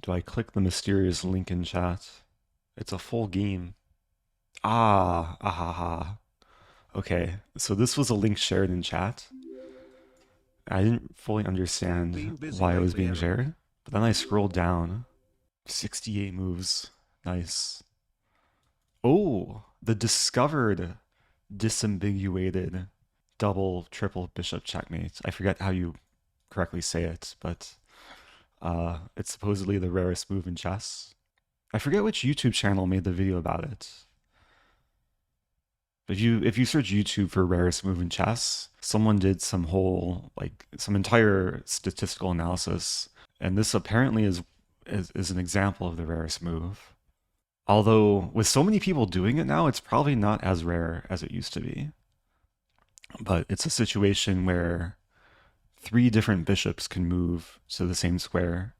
Do I click the mysterious link in chat? It's a full game. Ah, ahaha. Okay, so this was a link shared in chat. I didn't fully understand why it was being shared, but then I scrolled down. 68 moves. Nice. Oh, the discovered disambiguated double triple bishop checkmate. I forget how you correctly say it, but it's supposedly the rarest move in chess. I forget which YouTube channel made the video about it. If you search YouTube for rarest move in chess, someone did some entire statistical analysis, and this apparently is an example of the rarest move. Although with so many people doing it now, it's probably not as rare as it used to be. But it's a situation where 3 different bishops can move to the same square.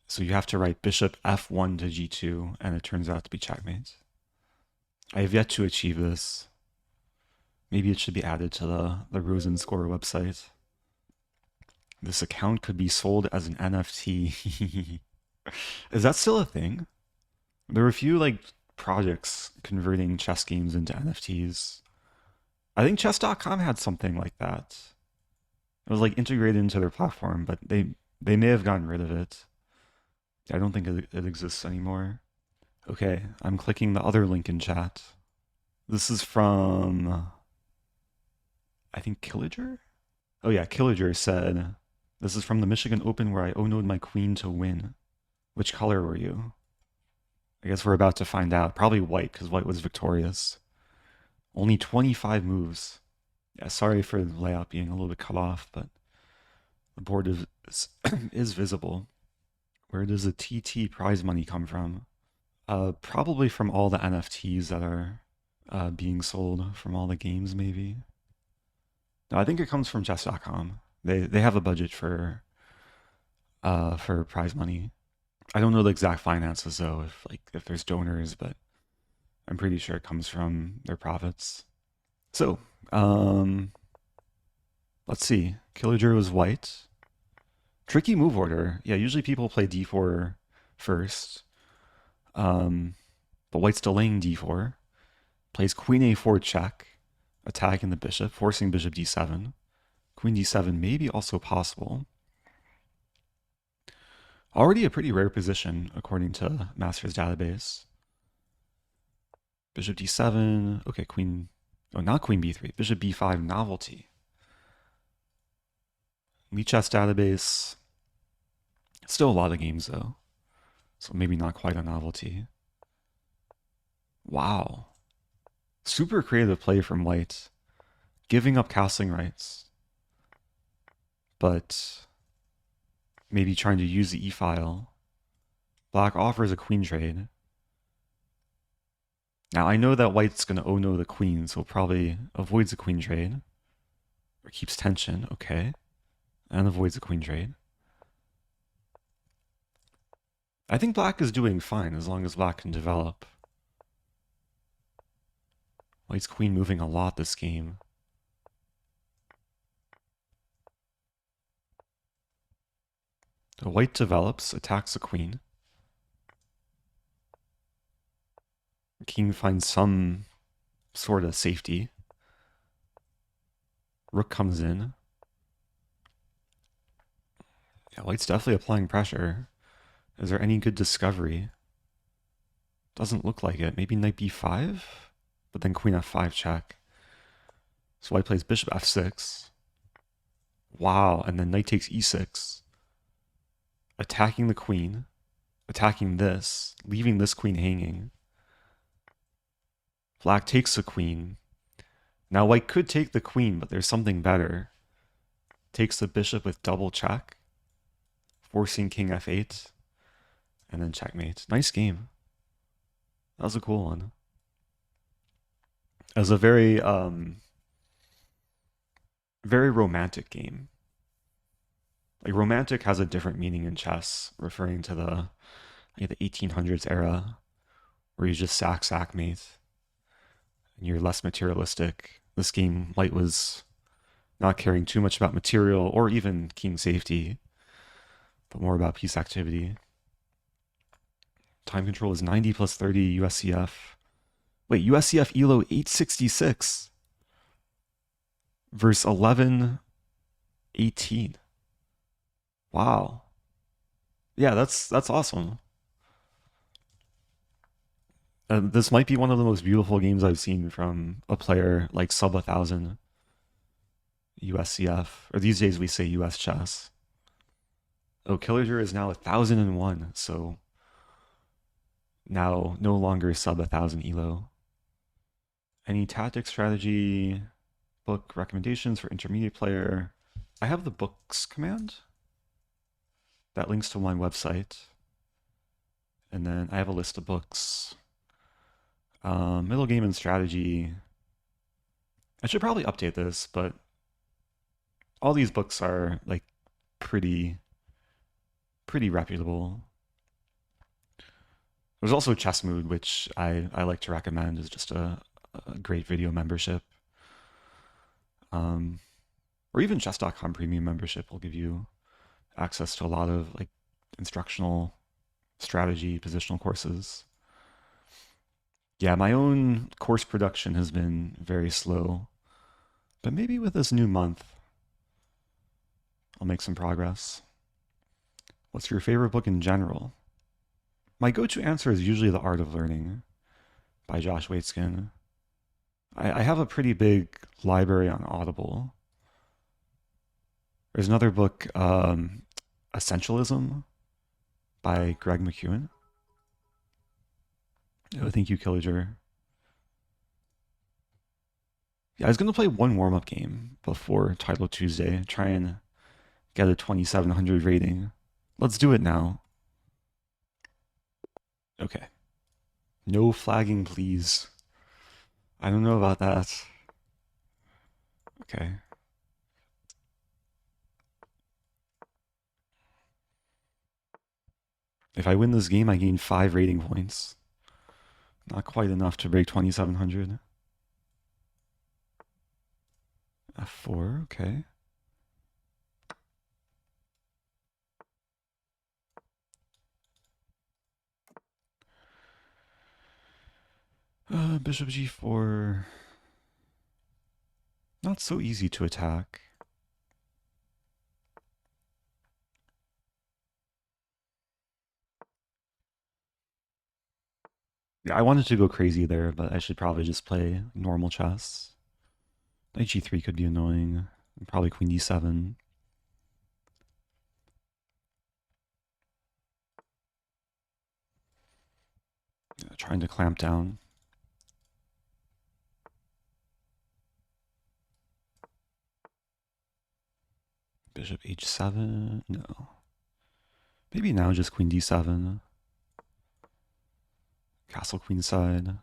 So you have to write bishop f1 to g2, and it turns out to be checkmate. I have yet to achieve this. Maybe it should be added to the Rosenscore website. This account could be sold as an NFT. Is that still a thing? There were a few projects converting chess games into NFTs. I think chess.com had something like that. It was integrated into their platform, but they may have gotten rid of it. I don't think it exists anymore. Okay, I'm clicking the other link in chat. This is from, I think, Killager? Oh yeah, Killager said, this is from the Michigan Open where I oh-noed my queen to win. Which color were you? I guess we're about to find out. Probably white, because white was victorious. Only 25 moves. Yeah, sorry for the layout being a little bit cut off, but the board is visible. Where does the TT prize money come from? Probably from all the NFTs that are being sold from all the games, maybe. No, I think it comes from chess.com. They have a budget for prize money. I don't know the exact finances though, if there's donors, but I'm pretty sure it comes from their profits. So, let's see. Killager was white. Tricky move order. Yeah, usually people play d4 first. But white's delaying d4. Plays queen a4 check, attacking the bishop, forcing bishop d7. Queen d7 may be also possible. Already a pretty rare position, according to Master's database. Bishop d7. Okay, queen... Oh, not queen b3. Bishop b5, novelty. Lichess database. Still a lot of games, though. So maybe not quite a novelty. Wow. Super creative play from white. Giving up castling rights. But maybe trying to use the e-file. Black offers a queen trade. Now I know that white's going to oh-no the queen, so probably avoids a queen trade. Or keeps tension, okay. And avoids a queen trade. I think black is doing fine as long as black can develop. White's queen moving a lot this game. The white develops, attacks the queen. King finds some sort of safety. Rook comes in. Yeah, white's definitely applying pressure. Is there any good discovery? Doesn't look like it. Maybe knight b5? But then queen f5 check. So white plays bishop f6. Wow, and then knight takes e6. Attacking the queen. Attacking this. Leaving this queen hanging. Black takes the queen. Now white could take the queen, but there's something better. Takes the bishop with double check. Forcing king f8. And then checkmate. Nice game. That was a cool one. It was a very romantic game. Like, romantic has a different meaning in chess, referring to the 1800s era, where you just sack mate, and you're less materialistic. This game, white was not caring too much about material or even king safety, but more about piece activity. Time control is 90 plus 30 USCF. Wait, USCF ELO 866 versus 1118. Wow. Yeah, that's awesome. This might be one of the most beautiful games I've seen from a player like sub 1000 USCF, or these days we say US chess. Oh, Killager is now 1001, so now no longer sub 1000 elo. Any tactic strategy book recommendations for intermediate player? I have the books command that links to my website, and then I have a list of books. Middle game and strategy. I should probably update this, but all these books are like pretty reputable. There's also Chess Mood, which I like to recommend as just a great video membership. Or even chess.com premium membership will give you access to a lot of like instructional strategy positional courses. Yeah, my own course production has been very slow, but maybe with this new month, I'll make some progress. What's your favorite book in general? My go-to answer is usually The Art of Learning by Josh Waitzkin. I have a pretty big library on Audible. There's another book, Essentialism by Greg McEwen. Oh, thank you, Killager. Yeah, I was going to play one warm-up game before Title Tuesday, try and get a 2700 rating. Let's do it now. Okay. No flagging, please. I don't know about that. Okay. If I win this game, I gain 5 rating points. Not quite enough to break 2700. F4, okay. Bishop G4. Not so easy to attack. Yeah, I wanted to go crazy there, but I should probably just play normal chess. Knight G3 could be annoying. Probably Queen D7. Yeah, trying to clamp down. Bishop H7. No. Maybe now just Queen D7. Castle queenside.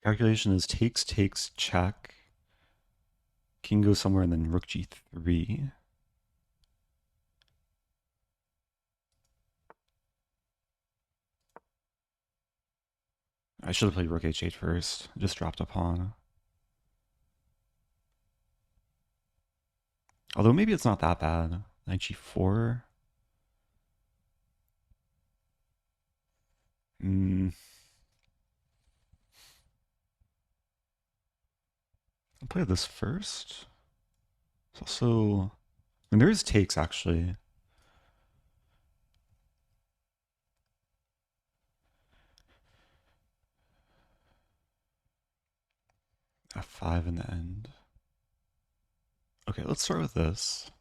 Calculation is takes, check. King goes somewhere and then rook G3. I should have played rook H8 first. Just dropped a pawn. Although maybe it's not that bad. Knight G4. I'll play this first. It's also... I mean, there is takes, actually. F5 in the end. Okay, let's start with this.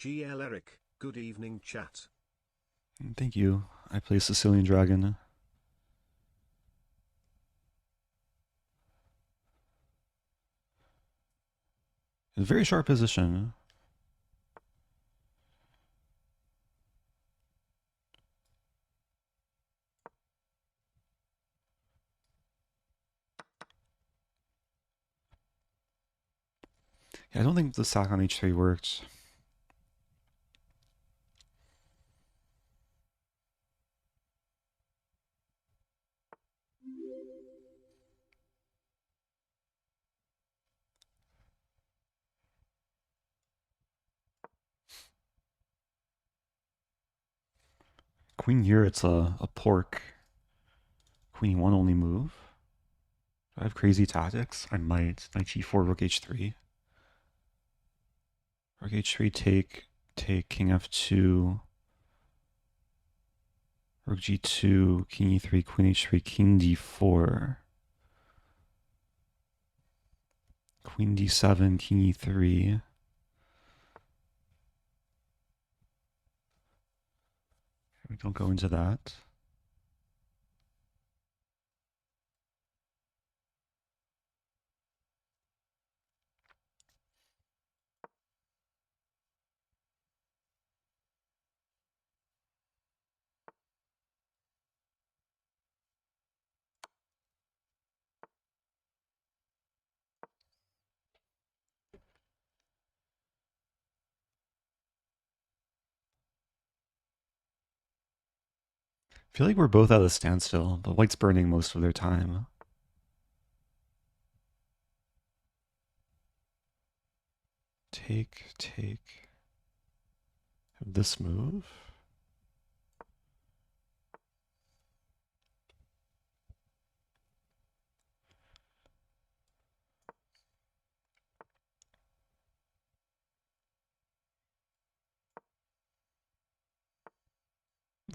GL Eric, good evening chat. Thank you. I play Sicilian Dragon. In a very sharp position. Yeah, I don't think the sack on h3 worked. Queen here, it's a pork. Queen e1 only move. Do I have crazy tactics? I might. Knight g4, rook h3. Rook h3, take, king f2. Rook g2, king e3, queen h3, king d4. Queen d7, king e3. We don't go into that. I feel like we're both at a standstill, but white's burning most of their time. Take. Have this move.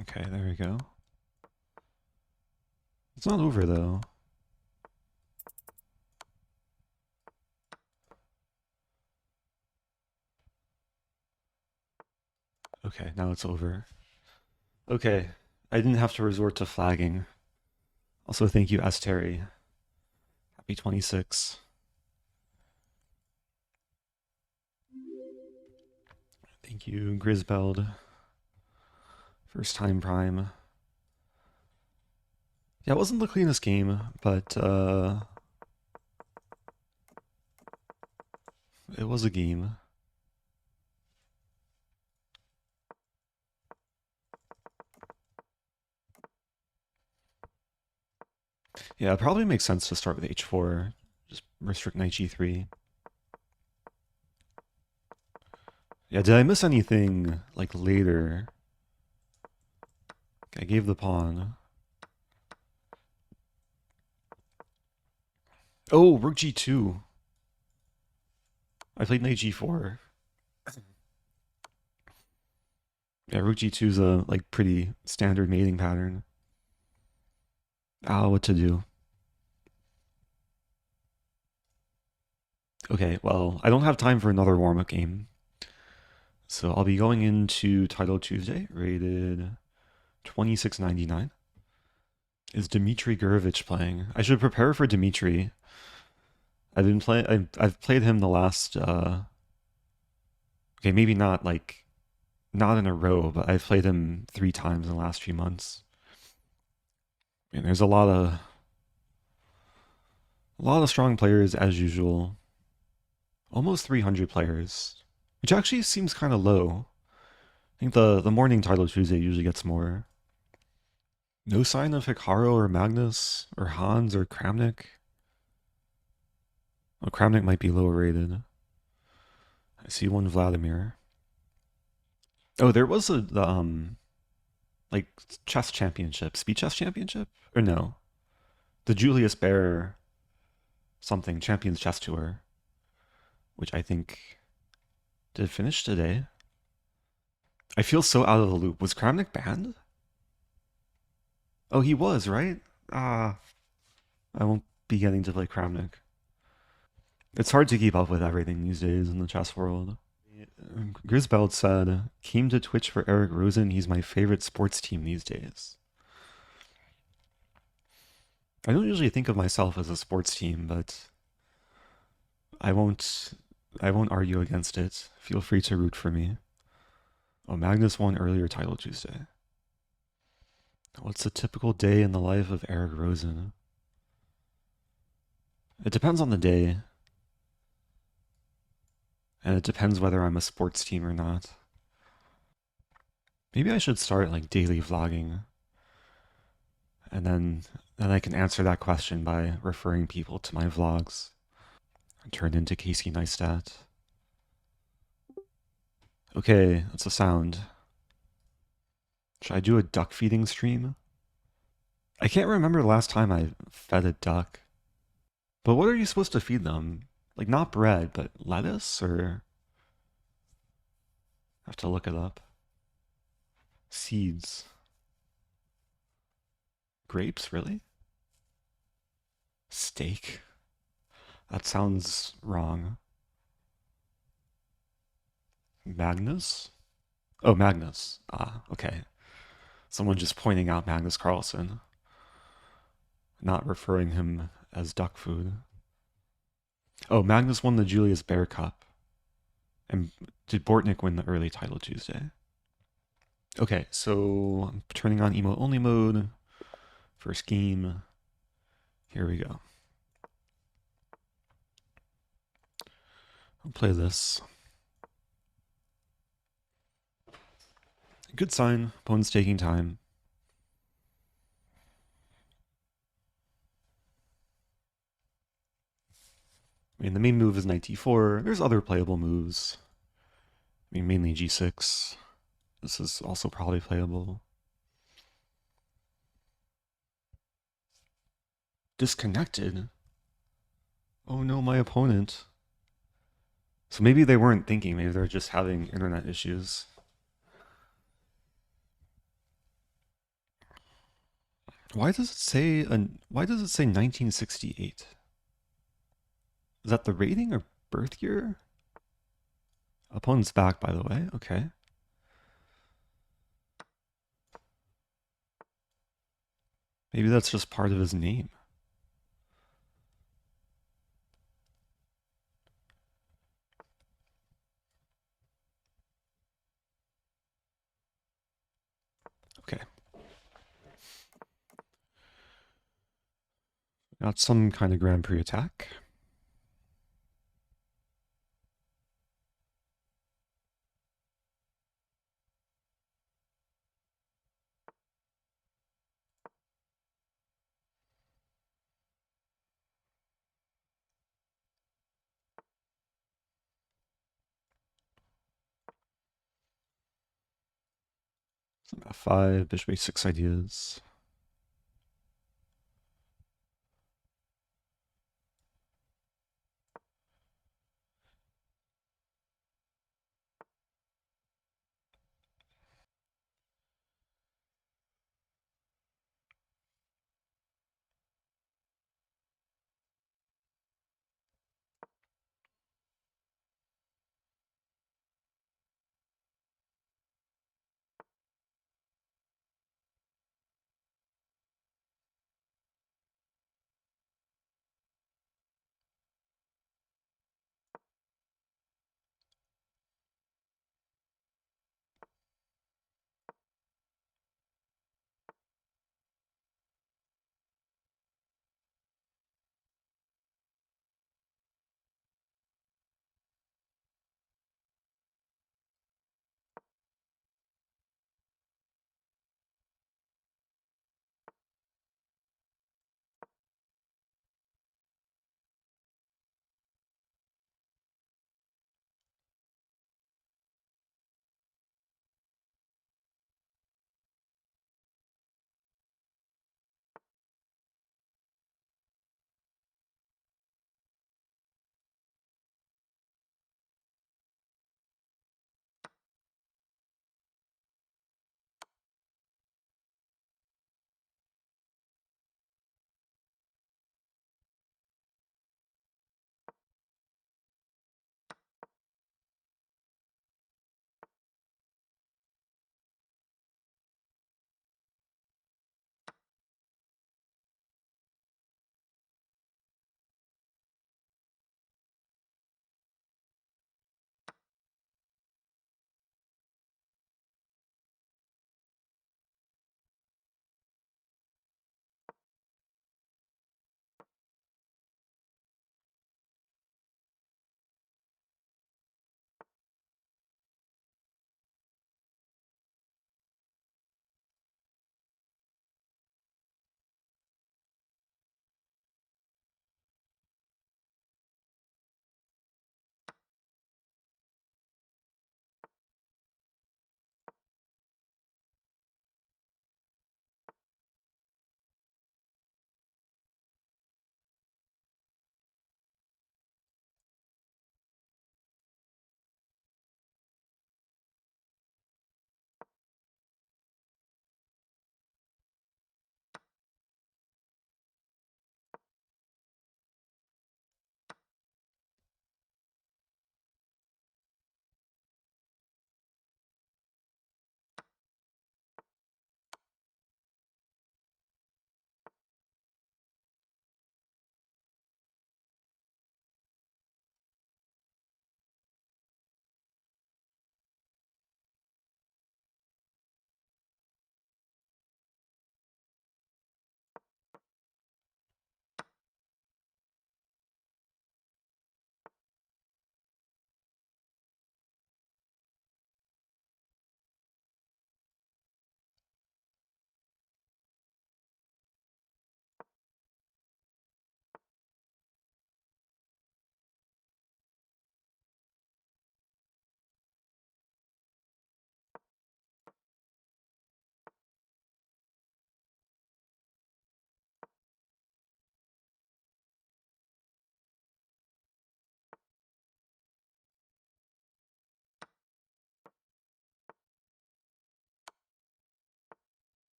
Okay, there we go. It's not over though. Okay, now it's over. Okay, I didn't have to resort to flagging. Also, thank you, Asteri. Happy 26. Thank you, Grisbeld. First time prime. Yeah, it wasn't the cleanest game, but it was a game. Yeah, it probably makes sense to start with h4. Just restrict knight g3. Yeah, did I miss anything, like, later? I gave the pawn. Oh, rook g2. I played knight g4. Yeah, rook g2 is a, like, pretty standard mating pattern. Ah, what to do? Okay, well, I don't have time for another warm-up game. So I'll be going into Title Tuesday, rated 2699. Is Dmitry Gurevich playing? I should prepare for Dmitry. I've played him the last okay, maybe not like not in a row, but I've played him 3 times in the last few months. And there's a lot of strong players as usual. Almost 300 players, which actually seems kind of low. I think the morning Title Tuesday usually gets more. No sign of Hikaru or Magnus or Hans or Kramnik. Well, Kramnik might be lower rated. I see one Vladimir. Oh, there was like chess championship, speed chess championship, or no, the Julius Baer something Champions Chess Tour, which I think did finish today. I feel so out of the loop. Was Kramnik banned? Oh, he was, right? Ah, I won't be getting to play Kramnik. It's hard to keep up with everything these days in the chess world. Grisbeld said, came to Twitch for Eric Rosen. He's my favorite sports team these days. I don't usually think of myself as a sports team, but I won't argue against it. Feel free to root for me. Oh, Magnus won earlier Title Tuesday. What's a typical day in the life of Eric Rosen? It depends on the day. And it depends whether I'm a sports team or not. Maybe I should start like daily vlogging. And then I can answer that question by referring people to my vlogs. Turn into Casey Neistat. Okay, that's a sound. Should I do a duck feeding stream? I can't remember the last time I fed a duck. But what are you supposed to feed them? Like, not bread, but lettuce? Or. I have to look it up. Seeds. Grapes, really? Steak? That sounds wrong. Magnus? Oh, Magnus. Ah, okay. Someone just pointing out Magnus Carlsen, not referring him as duck food. Oh, Magnus won the Julius Baer Cup. And did Bortnick win the early title Tuesday? Okay, so I'm turning on emote only mode. First game. Here we go. I'll play this. Good sign. Opponent's taking time. I mean, the main move is knight d4. There's other playable moves. I mean, mainly g6. This is also probably playable. Disconnected? Oh no, my opponent. So maybe they weren't thinking. Maybe they're just having internet issues. Why does it say 1968? Is that the rating or birth year? Opponent's back, by the way. Okay. Maybe that's just part of his name. Okay. Got some kind of Grand Prix attack. Some f5, bishop a6 ideas.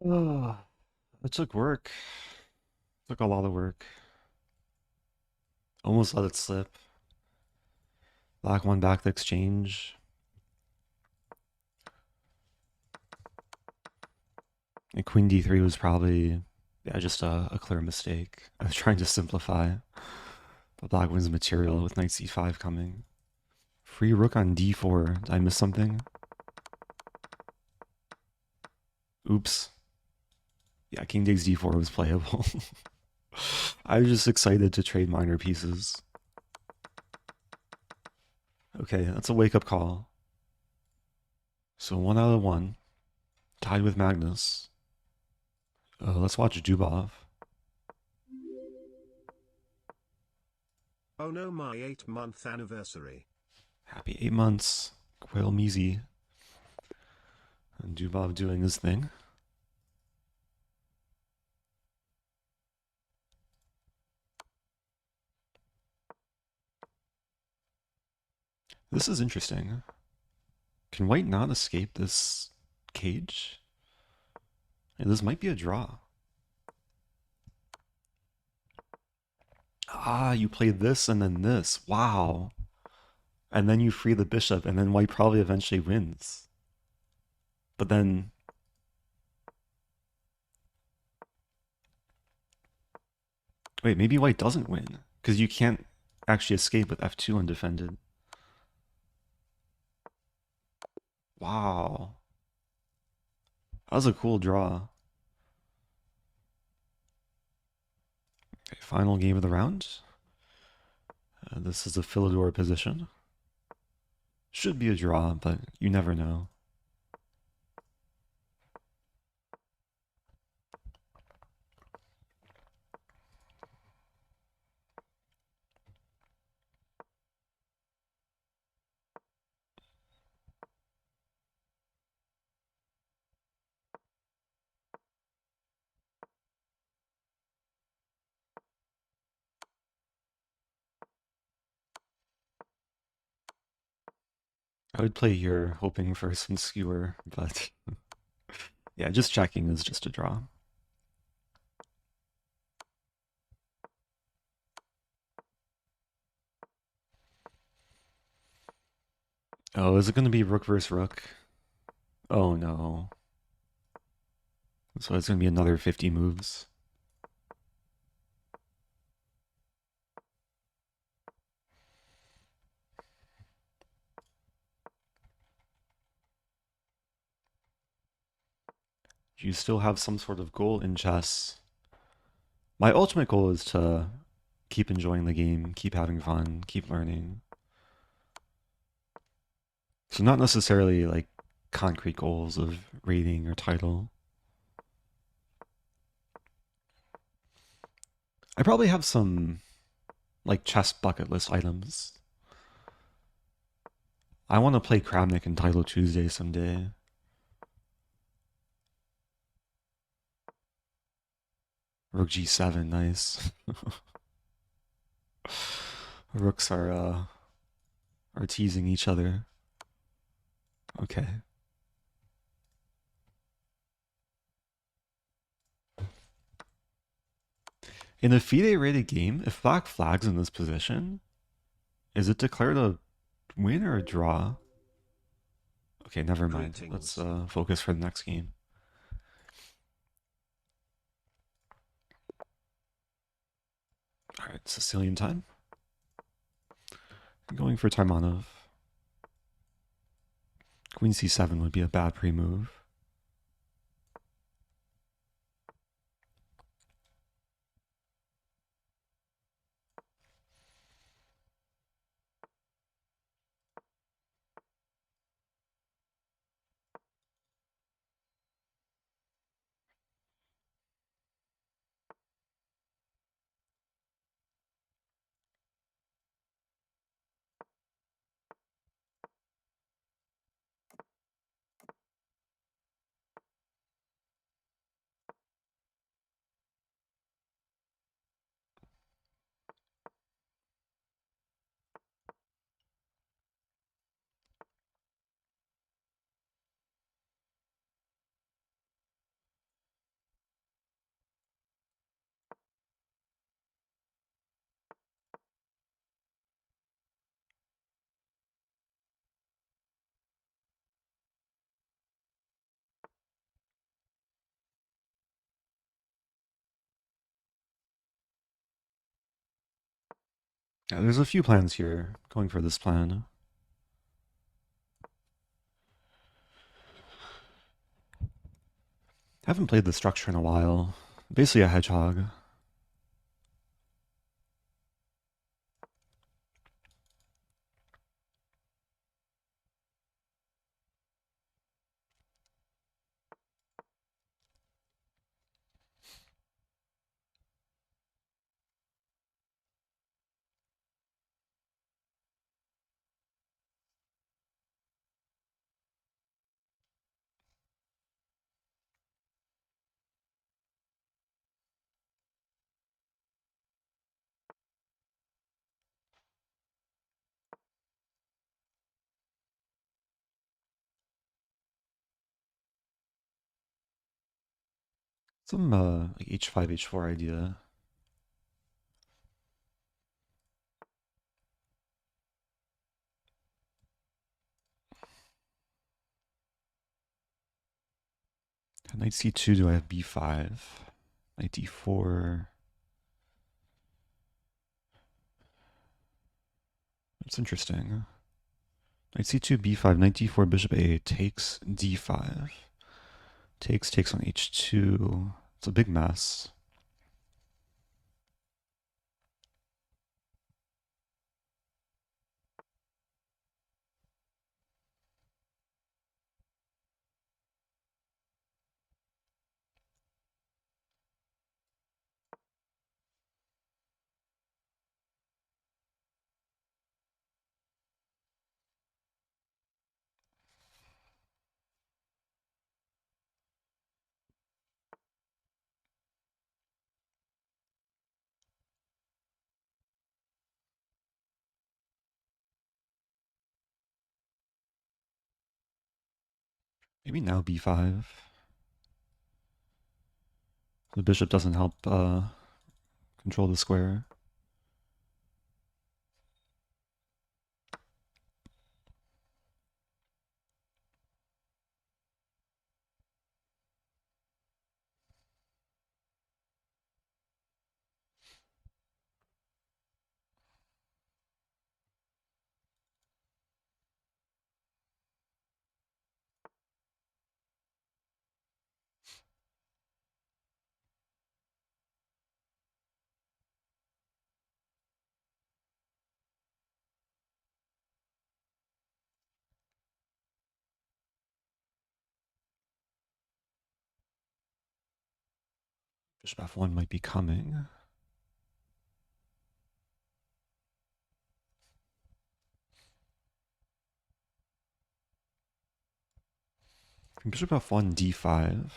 Oh, it took work. Took a lot of work. Almost let it slip. Black won back the exchange. And queen d3 was probably, yeah, just a clear mistake. I was trying to simplify. But black wins material with knight c5 coming. Free rook on d4. Did I miss something? Oops. Yeah, king takes d4 was playable. I was just excited to trade minor pieces. Okay, that's a wake-up call. So 1 out of 1. Tied with Magnus. Let's watch Dubov. Oh no, my 8-month anniversary. Happy 8 months. Quail Measy. And Dubov doing his thing. This is interesting. Can white not escape this cage? And this might be a draw. Ah, you play this and then this. Wow. And then you free the bishop, and then white probably eventually wins. But then... Wait, maybe white doesn't win. Because you can't actually escape with f2 undefended. Wow. That was a cool draw. Okay, final game of the round. This is a Philidor position. Should be a draw, but you never know. I would play here hoping for some skewer, but yeah, just checking is just a draw. Oh, is it going to be rook versus rook? Oh no. So it's going to be another 50 moves. You still have some sort of goal in chess. My ultimate goal is to keep enjoying the game, keep having fun, keep learning. So not necessarily like concrete goals of rating or title. I probably have some like chess bucket list items. I want to play Kramnik in Title Tuesday someday. Rook g7, nice. Rooks are teasing each other. Okay. In a FIDE-rated game, if black flags in this position, is it declared a win or a draw? Okay, never mind. Greetings. Let's focus for the next game. All right, Sicilian time. I'm going for Taimanov. Queen c7 would be a bad pre-move. Yeah, there's a few plans here. Going for this plan. Haven't played this structure in a while. Basically a hedgehog. Some like h5, h4 idea. Knight c2, do I have b5? Knight d4. That's interesting. Knight c2, b5, knight d4, bishop a takes d5. Takes on h2. It's a big mess. Maybe now b5. The bishop doesn't help control the square. Bishop f1 might be coming. Bishop f1, d5.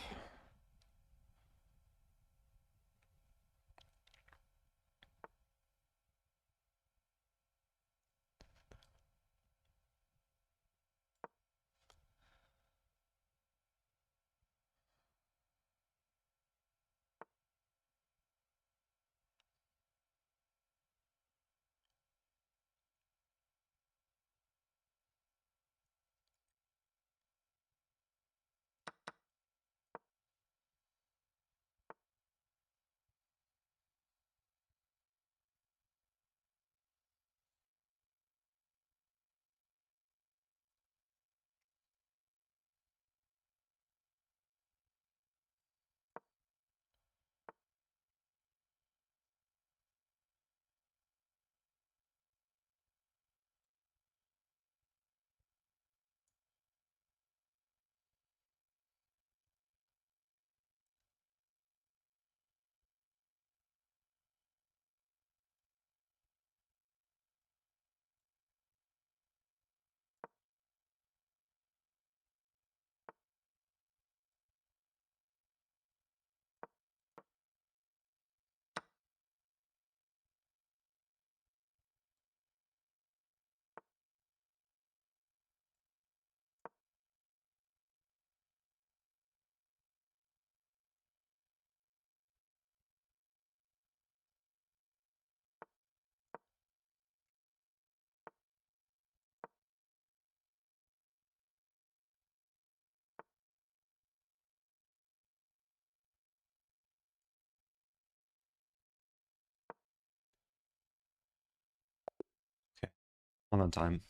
On time.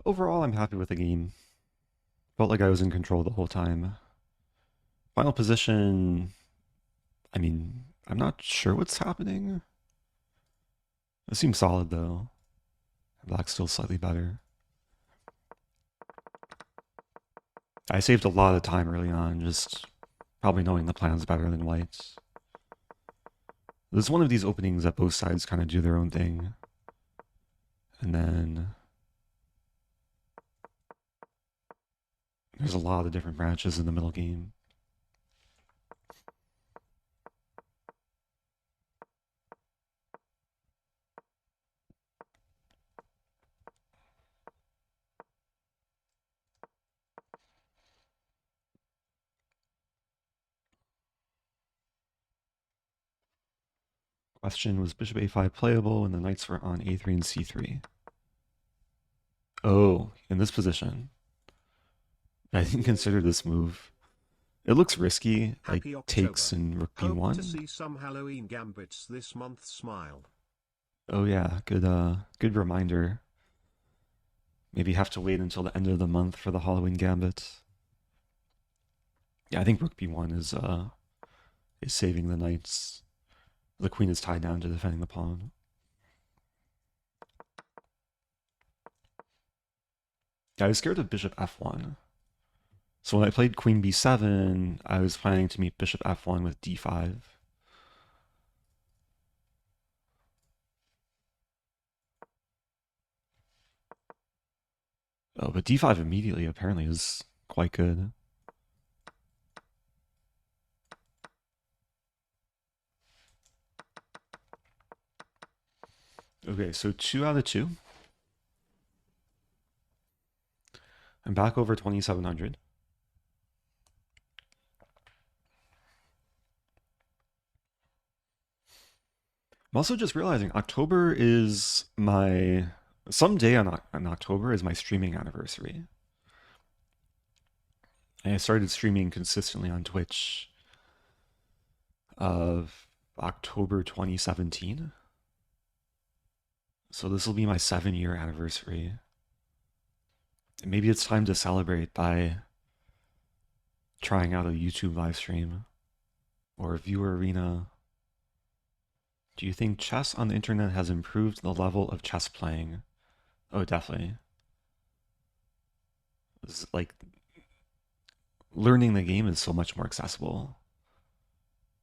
Overall, I'm happy with the game. Felt like I was in control the whole time. Final position, I mean, I'm not sure what's happening. It seems solid though. Black's still slightly better. I saved a lot of time early on, just probably knowing the plans better than white. There's one of these openings that both sides kind of do their own thing. And then there's a lot of different branches in the middle game. Question, was bishop a5 playable when the knights were on a3 and c3? Oh, in this position. I didn't consider this move. It looks risky, like Happy takes October. in rook Hope b1. to see some Halloween gambits this month. Smile. Oh yeah, good reminder. Maybe have to wait until the end of the month for the Halloween gambit. Yeah, I think rook b1 is saving the knights. The queen is tied down to defending the pawn. Yeah, I was scared of bishop f1. So when I played queen b7, I was planning to meet bishop f1 with d5. Oh, but d5 immediately apparently is quite good. Okay, so 2 out of 2. I'm back over 2,700. I'm also just realizing October is my... Someday on October is my streaming anniversary. And I started streaming consistently on Twitch of October 2017. So this will be my 7-year anniversary. And maybe it's time to celebrate by trying out a YouTube live stream or a viewer arena. Do you think chess on the internet has improved the level of chess playing? Oh, definitely. It's like learning the game is so much more accessible.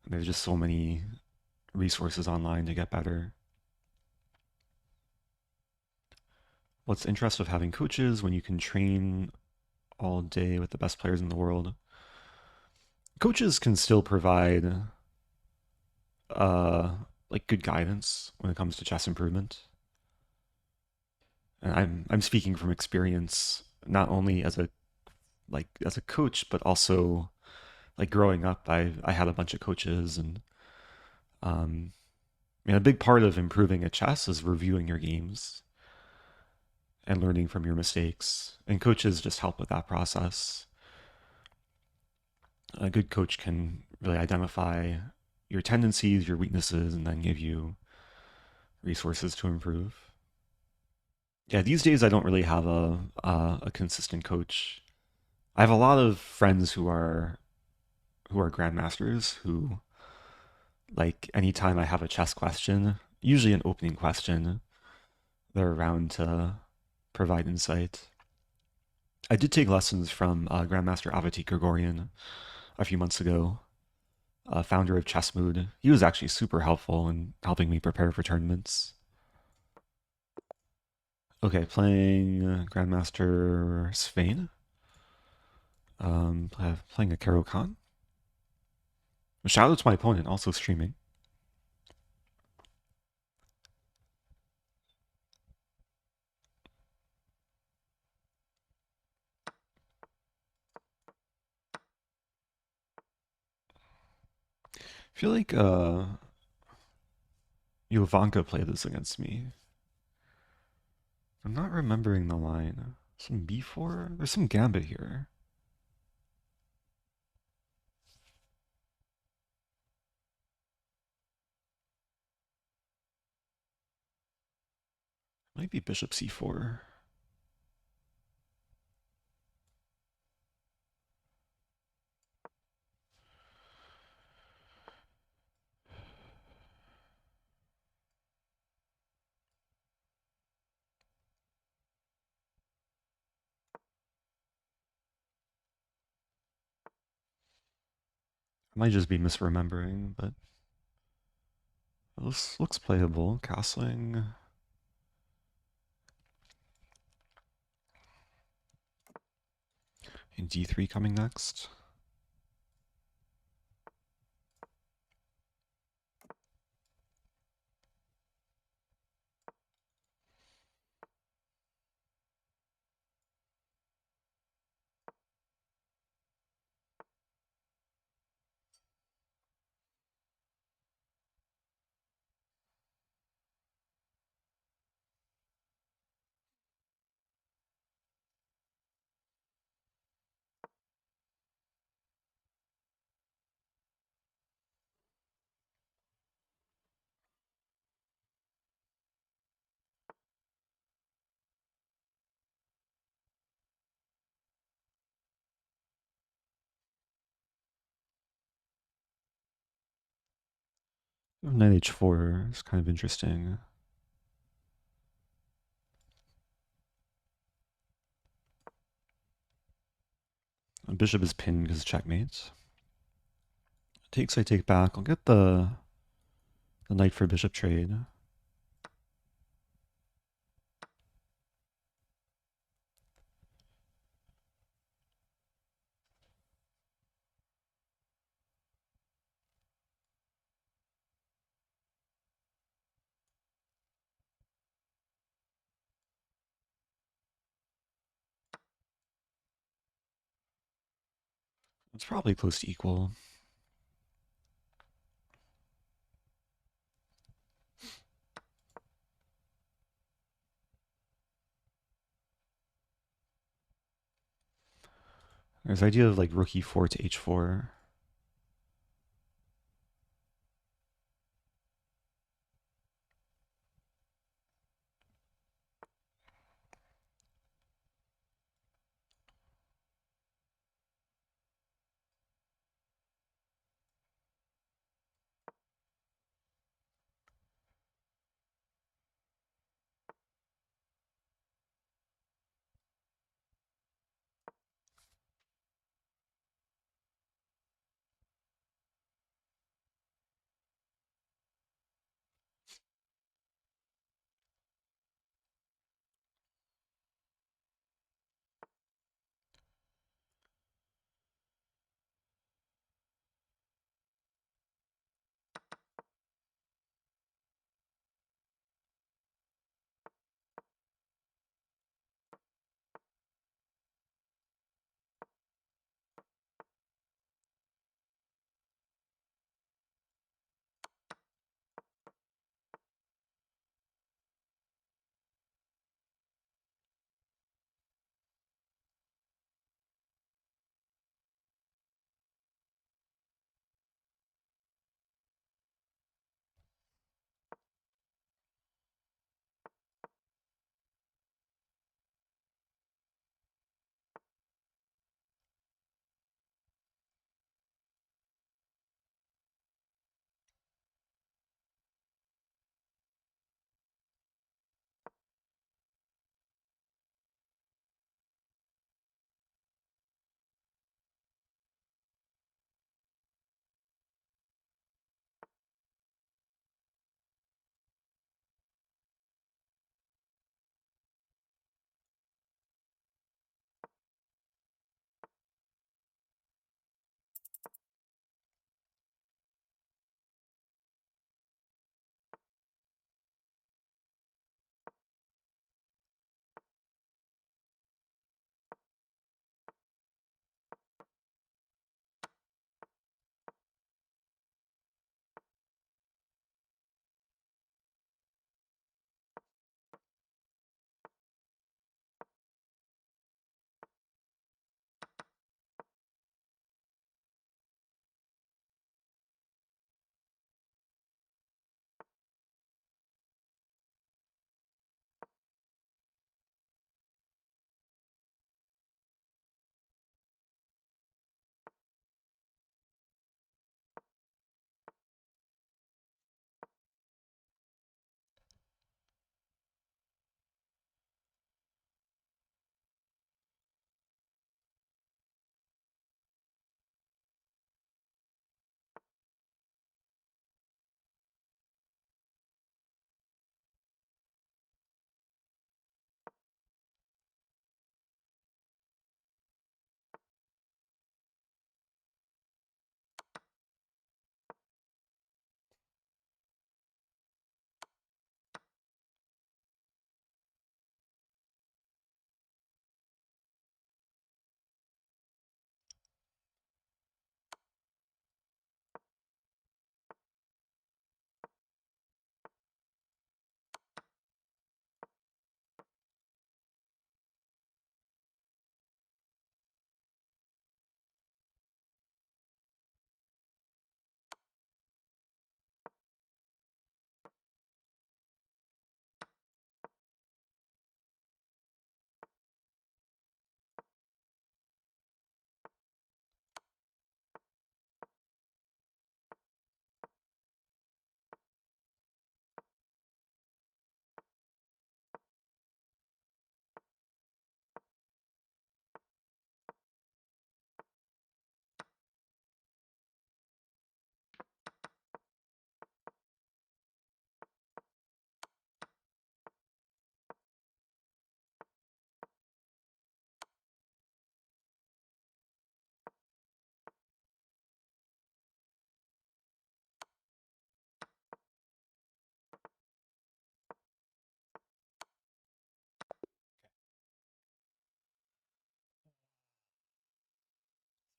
There's just so many resources online to get better. What's the interest of having coaches when you can train all day with the best players in the world? Coaches can still provide like good guidance when it comes to chess improvement. And I'm speaking from experience, not only as a coach, but also like growing up. I had a bunch of coaches, and a big part of improving at chess is reviewing your games and learning from your mistakes. And coaches just help with that process. A good coach can really identify your tendencies, your weaknesses, and then give you resources to improve. Yeah, these days I don't really have a consistent coach. I have a lot of friends who are grandmasters who, like, anytime I have a chess question, usually an opening question, they're around to provide insight. I did take lessons from Grandmaster Avati Grigorian a few months ago, founder of Chess Mood. He was actually super helpful in helping me prepare for tournaments. Okay, playing Grandmaster Svane. Playing a Caro-Kann. Shout out to my opponent, also streaming. I feel like Jovanka played this against me. I'm not remembering the line. Some b4? There's some gambit here. Might be bishop c4. I might just be misremembering, but this looks playable. Castling. And d3 coming next. Knight h4 is kind of interesting. Bishop is pinned because checkmate. Takes, I take back. I'll get the knight for bishop trade. It's probably close to equal. There's the idea of like rook e4 to h4.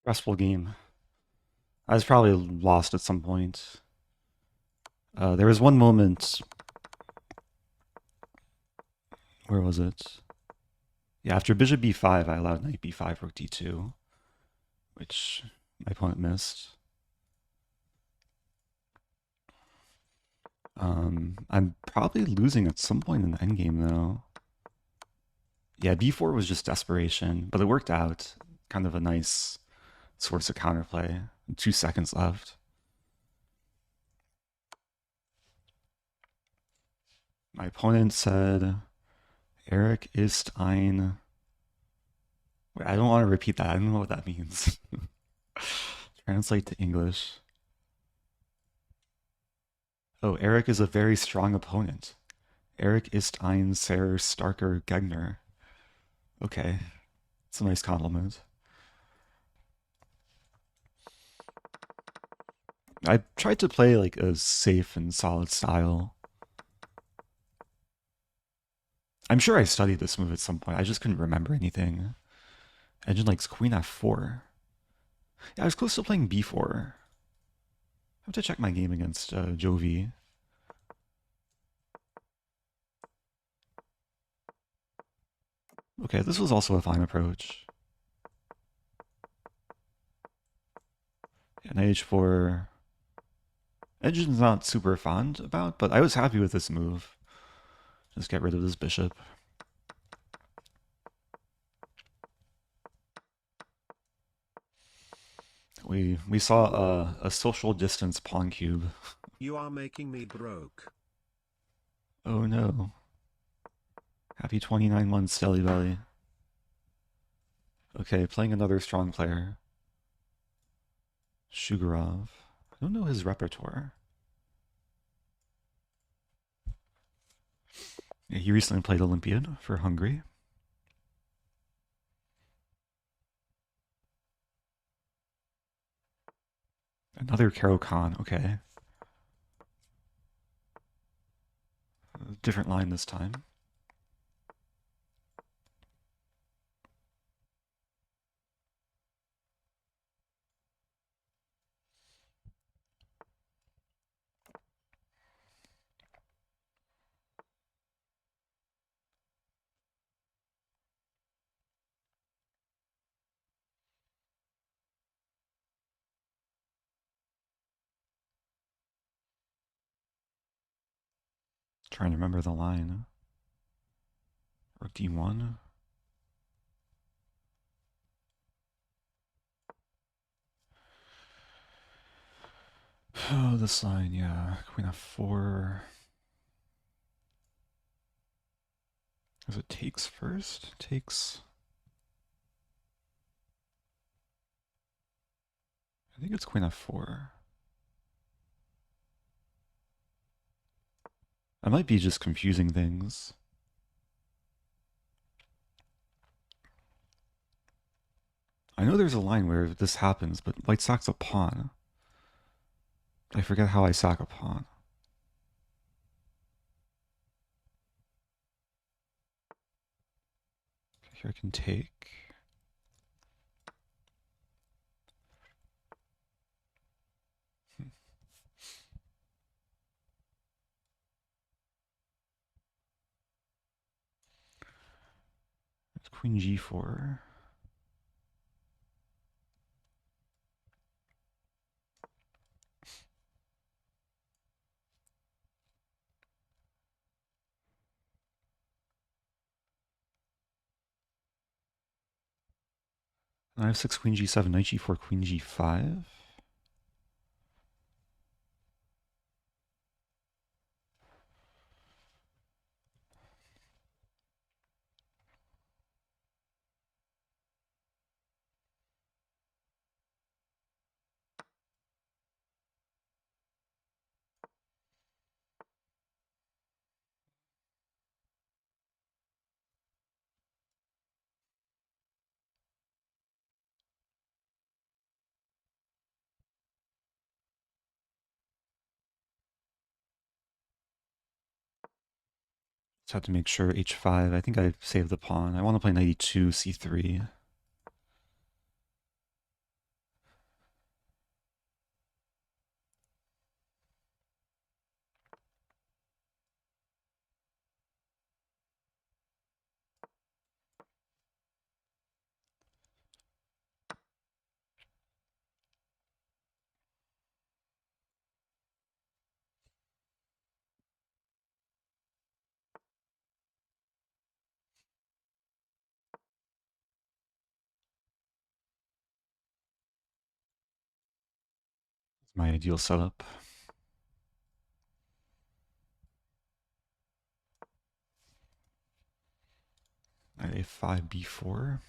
Restful game. I was probably lost at some point. There was one moment. Where was it? Yeah, after bishop b5, I allowed knight b5, rook d2, which my opponent missed. I'm probably losing at some point in the endgame, though. Yeah, b4 was just desperation, but it worked out. Kind of a nice source of counterplay. 2 seconds left. My opponent said, Eric ist ein... Wait, I don't want to repeat that. I don't know what that means. Translate to English. Oh, Eric is a very strong opponent. Eric ist ein sehr starker Gegner. Okay. It's a nice compliment. I tried to play like a safe and solid style. I'm sure I studied this move at some point. I just couldn't remember anything. Engine likes queen f4. Yeah, I was close to playing b4. I have to check my game against Jovi. Okay, this was also a fine approach. Yeah, knight h4. Engine's not super fond about, but I was happy with this move. Just get rid of this bishop. We saw a social distance pawn cube. You are making me broke. Oh no. Happy 29 months, Jelly Belly. Okay, playing another strong player. Sjugirov. I don't know his repertoire. Yeah, he recently played Olympiad for Hungary. Another Caro-Kann, okay. Different line this time. Trying to remember the line. Rook d1. Oh, this line, yeah. Queen f4. Is it takes first? Takes. I think it's queen f4. I might be just confusing things. I know there's a line where this happens, but white sacks a pawn. I forget how I sack a pawn. Here I can take. It's queen g4. I have 6 queen g7, knight g4, queen g5. Just have to make sure h5. I think I saved the pawn. I want to play knight e2, c3. My ideal setup. Knight a5, b4.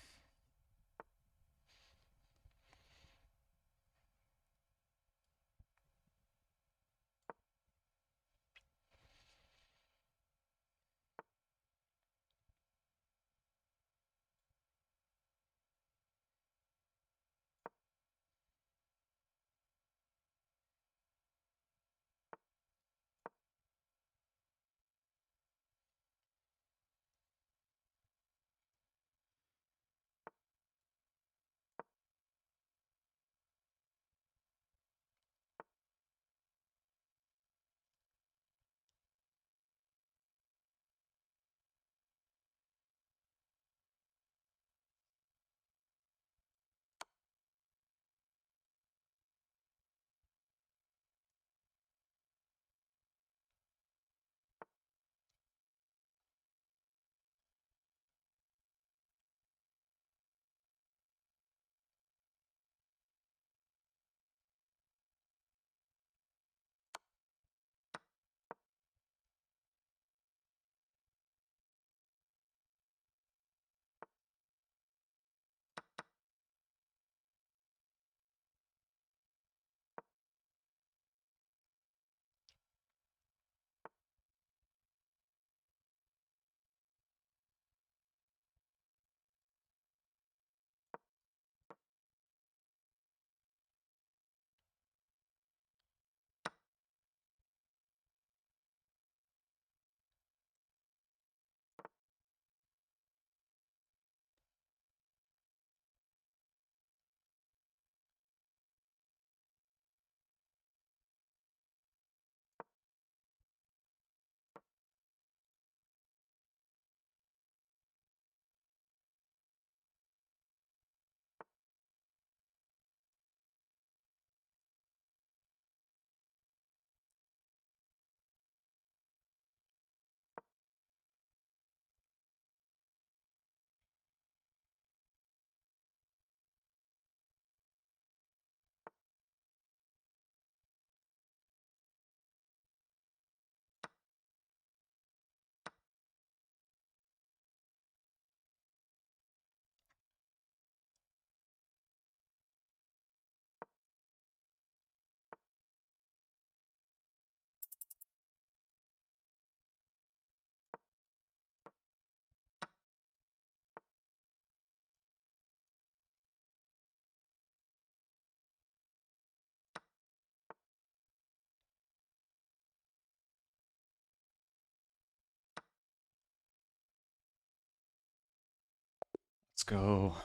Let's go.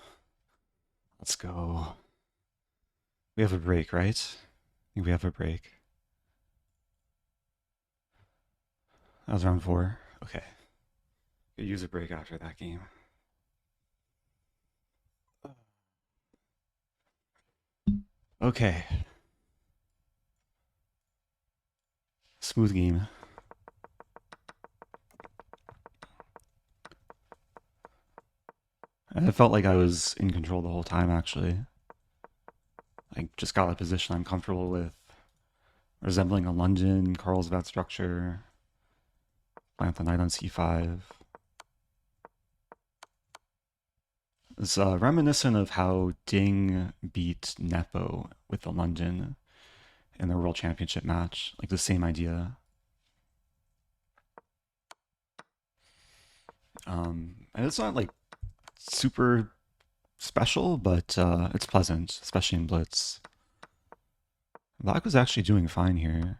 Let's go. We have a break, right? I think we have a break. That was round 4. Okay. Could use a break after that game. Okay. Smooth game. And it felt like I was in control the whole time, actually. I just got a position I'm comfortable with, resembling a London, Carlsbad structure. Plant the knight on c5. It's reminiscent of how Ding beat Nepo with the London in the World Championship match. Like the same idea. And it's not like super special, but it's pleasant, especially in Blitz. Black was actually doing fine here.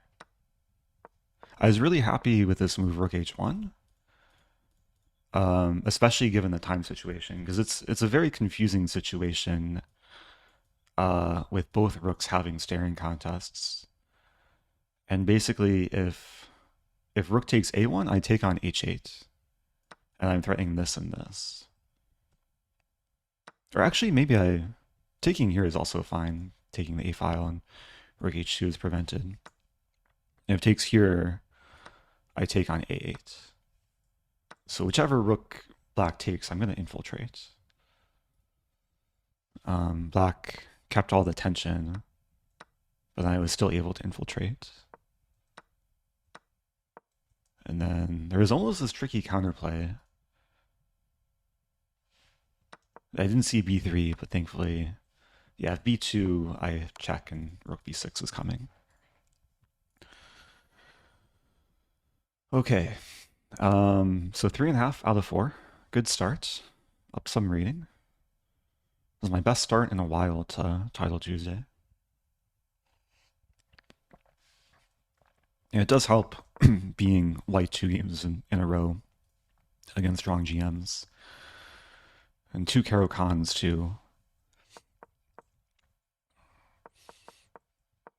I was really happy with this move Rook H1, especially given the time situation, because it's a very confusing situation with both rooks having staring contests. And basically, if Rook takes A1, I take on H8, and I'm threatening this and this. Or actually, maybe taking here is also fine. Taking the A file and Rook H2 is prevented. And if it takes here, I take on A8. So whichever rook black takes, I'm going to infiltrate. Black kept all the tension, but I was still able to infiltrate. And then there was almost this tricky counterplay. I didn't see b3, but thankfully, yeah, if b2, I check and rook b6 is coming. Okay, so 3.5 out of 4. Good start. Up some rating. This is my best start in a while to Title Tuesday. And it does help being white 2 games in a row against strong GMs. And 2 Caro-Kanns too.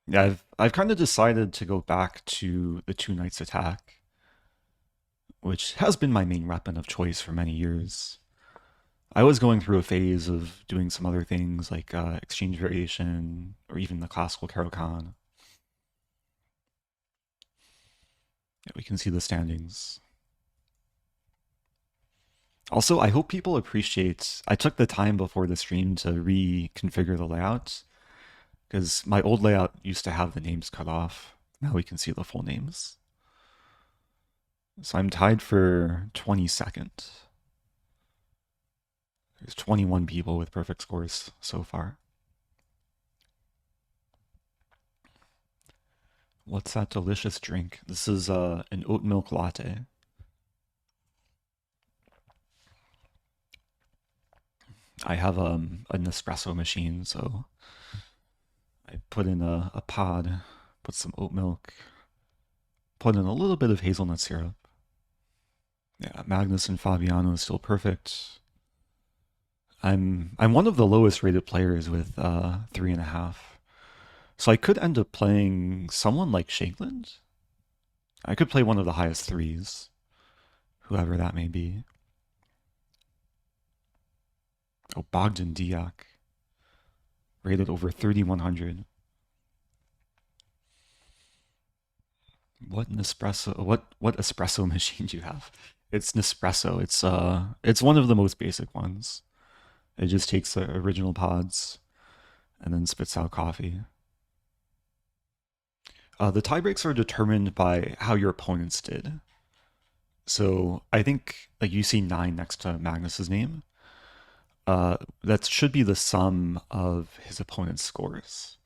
Yeah, I've kind of decided to go back to the 2 knights attack, which has been my main weapon of choice for many years. I was going through a phase of doing some other things like exchange variation or even the classical Caro-Kann. Yeah, we can see the standings. Also, I hope people appreciate, I took the time before the stream to reconfigure the layout, because my old layout used to have the names cut off. Now we can see the full names. So I'm tied for 22nd. There's 21 people with perfect scores so far. What's that delicious drink? This is an oat milk latte. I have an espresso machine, so I put in a pod, put some oat milk, put in a little bit of hazelnut syrup. Yeah, Magnus and Fabiano is still perfect. I'm one of the lowest rated players with 3.5. So I could end up playing someone like Shakeland. I could play one of the highest 3s, whoever that may be. Oh, Bogdan Diak, rated over 3,100. What an espresso! What espresso machine do you have? It's Nespresso. It's one of the most basic ones. It just takes the original pods and then spits out coffee. The tiebreaks are determined by how your opponents did. So I think like you see 9 next to Magnus's name. That should be the sum of his opponent's scores.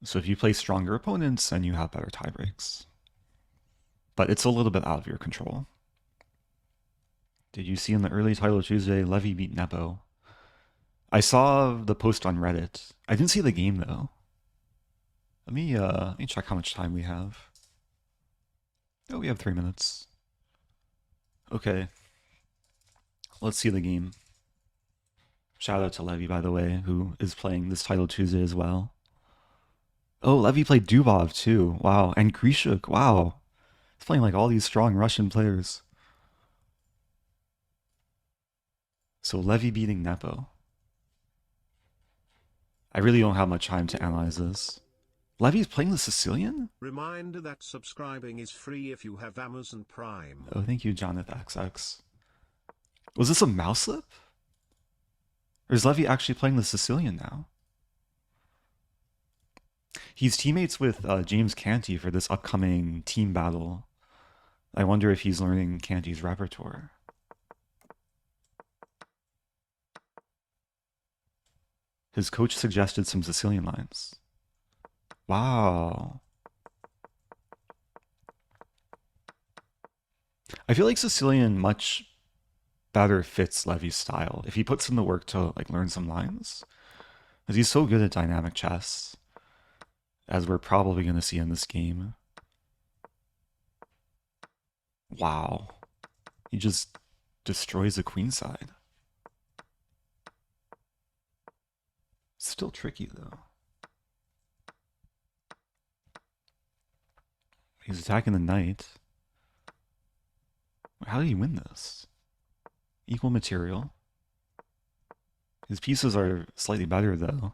So if you play stronger opponents, then you have better tiebreaks. But it's a little bit out of your control. Did you see in the early Title Tuesday, Levy beat Nepo? I saw the post on Reddit. I didn't see the game though. Let me check how much time we have. Oh, we have 3 minutes. Okay. Let's see the game. Shout out to Levy, by the way, who is playing this Title Tuesday as well. Oh, Levy played Dubov too. Wow. And Grishuk. Wow. He's playing like all these strong Russian players. So Levy beating Nepo. I really don't have much time to analyze this. Levy's playing the Sicilian? Reminder that subscribing is free if you have Amazon Prime. Oh, thank you, Jonathan XX. Was this a mouse slip? Or is Levy actually playing the Sicilian now? He's teammates with James Canty for this upcoming team battle. I wonder if he's learning Canty's repertoire. His coach suggested some Sicilian lines. Wow. I feel like Sicilian much better fits Levy's style if he puts in the work to like learn some lines, because he's so good at dynamic chess, as we're probably going to see in this game. Wow. He just destroys the queenside. Still tricky though. He's attacking the knight. How did he win this? Equal material. His pieces are slightly better though.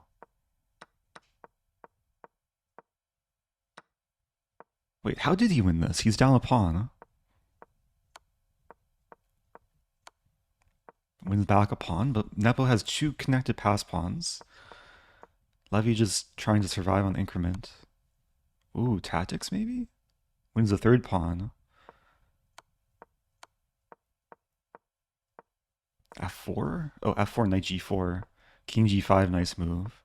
Wait, how did he win this? He's down a pawn. Wins back a pawn, but Nepo has 2 connected pass pawns. Levy just trying to survive on increment. Ooh, tactics maybe? Wins the third pawn. F4? Oh, F4, knight G4. King G5, nice move.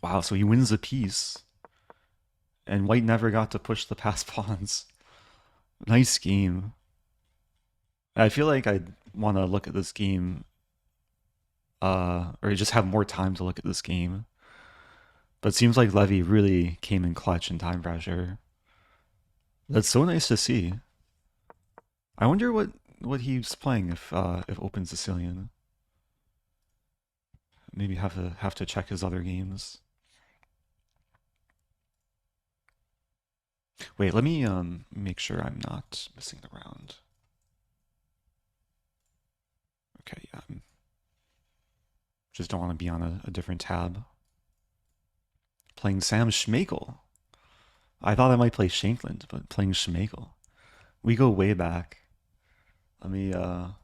Wow, so he wins a piece. And white never got to push the passed pawns. Nice game. I feel like I want to look at this game, or just have more time to look at this game. But it seems like Levy really came in clutch in time pressure. That's so nice to see. I wonder what he's playing if Open Sicilian. Maybe have to check his other games. Wait, let me make sure I'm not missing around. Okay, yeah. Just don't want to be on a different tab. Playing Sam Schmakel. I thought I might play Shankland, but playing Schmakel. We go way back. Let me I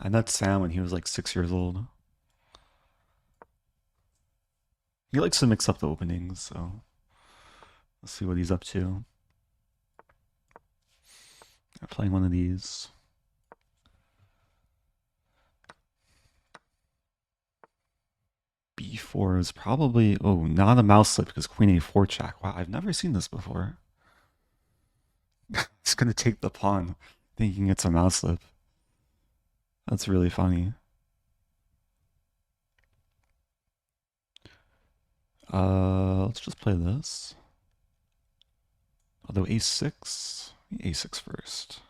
met Sam when he was like 6 years old. He likes to mix up the openings, so let's see what he's up to. I'm playing one of these. B4 is probably, oh, not a mouse slip because Queen A4 check. Wow, I've never seen this before. It's gonna take the pawn, thinking it's a mouse slip. That's really funny. Let's just play this. Although A6, A6 first.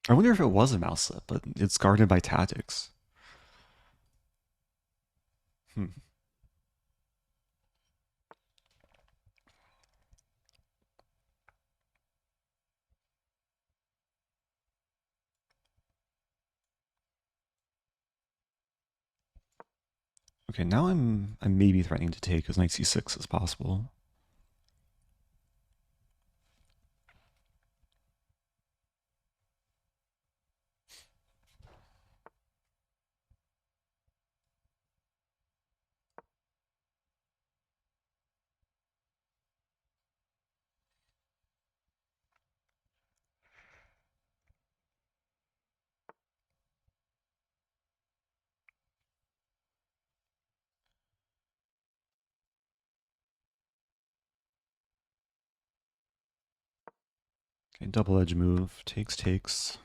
I wonder if it was a mouse slip, but it's guarded by tactics. Hmm. Okay, now I'm maybe threatening to take because knight c6 is possible. Okay, double edge move, takes.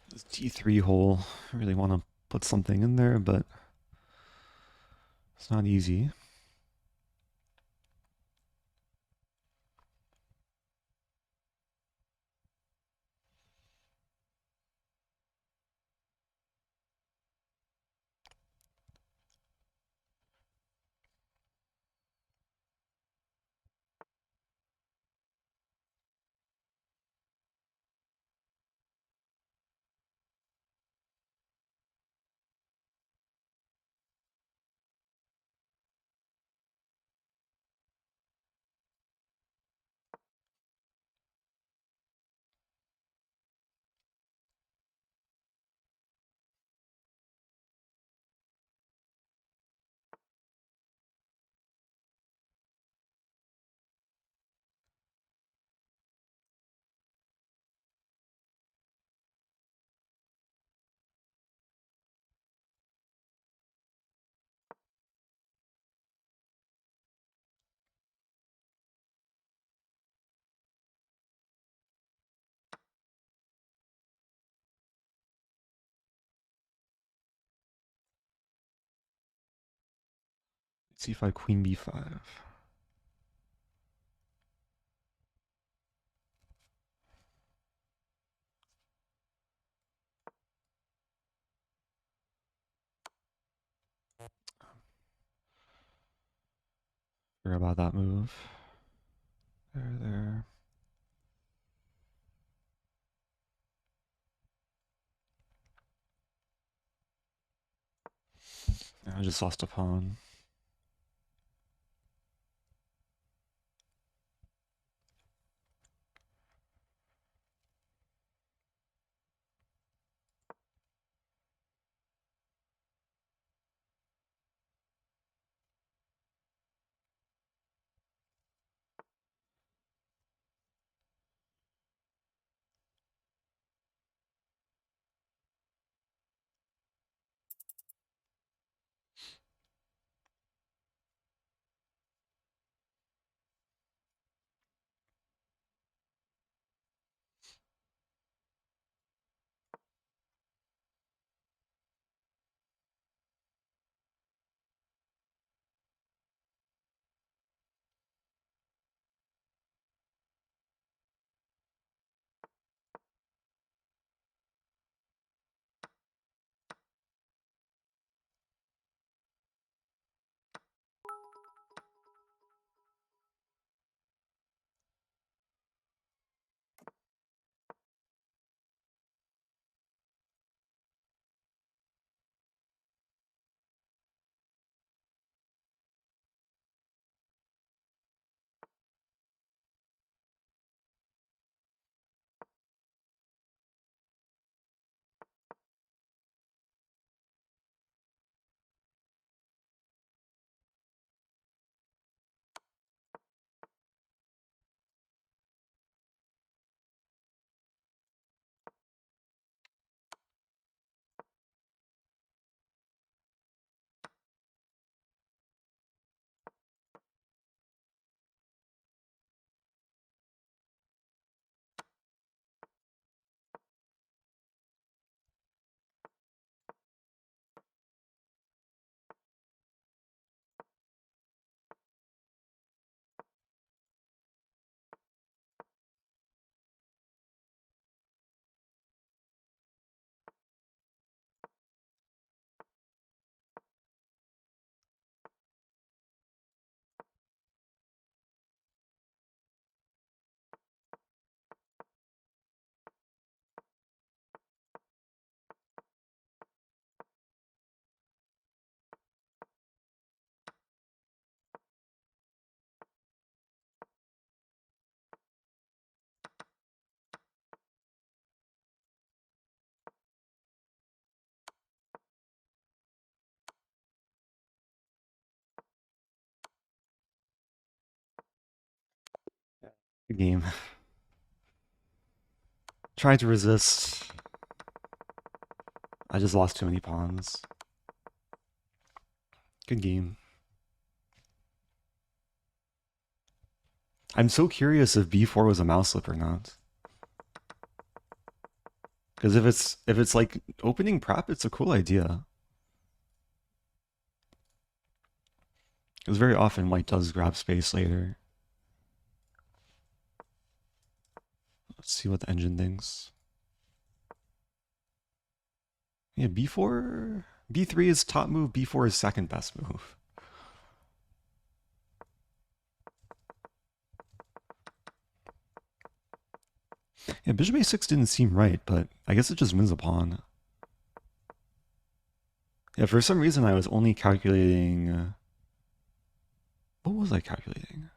This D3 hole, I really want to put something in there, but it's not easy. C5, Queen B5. Forgot about that move. There. I just lost a pawn. Good game. Tried to resist. I just lost too many pawns. Good game. I'm so curious if b4 was a mouse slip or not. Because if it's like opening prep, it's a cool idea. Because very often white does grab space later. Let's see what the engine thinks. Yeah, b4, b3 is top move, b4 is second best move. Yeah, bishop a6 didn't seem right, but I guess it just wins a pawn. Yeah, for some reason I was only calculating... what was I calculating?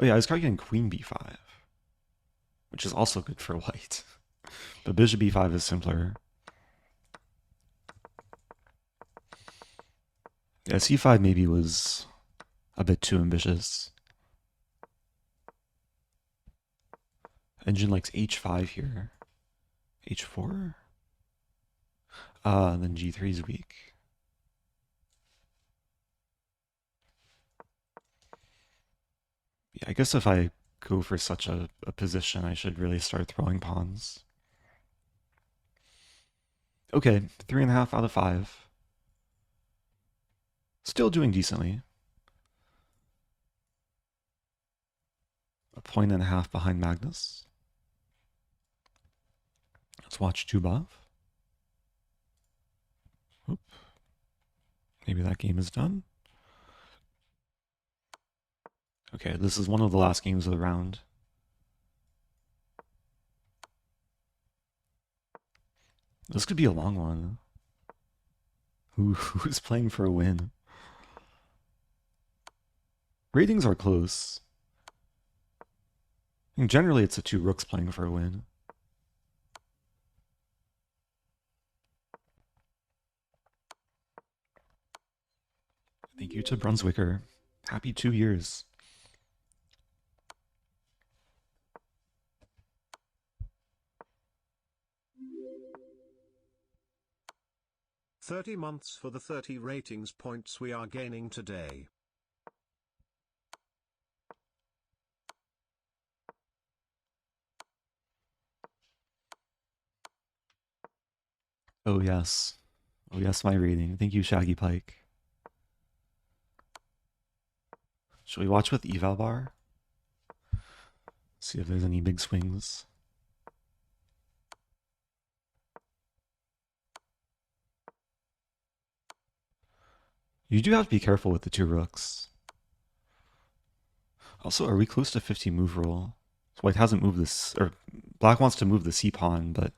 Oh yeah, I was calculating queen b5, which is also good for white. But bishop b5 is simpler. Yeah, c5 maybe was a bit too ambitious. Engine likes h5 here. h4? Then g3 is weak. Yeah, I guess if I go for such a position, I should really start throwing pawns. Okay, 3.5 out of 5. Still doing decently. A 1.5 behind Magnus. Let's watch Tubov. Oop. Maybe that game is done. Okay, this is one of the last games of the round. This could be a long one. Who's playing for a win? Ratings are close. I think generally it's the two rooks playing for a win. Thank you to Brunswicker. Happy 2 years. "30 months for the 30 ratings points we are gaining today." Oh yes. Oh yes, my rating. Thank you, Shaggy Pike. Should we watch with eval bar? See if there's any big swings. You do have to be careful with the two rooks. Also, are we close to 50 move roll? So white hasn't moved this, or black wants to move the c pawn, but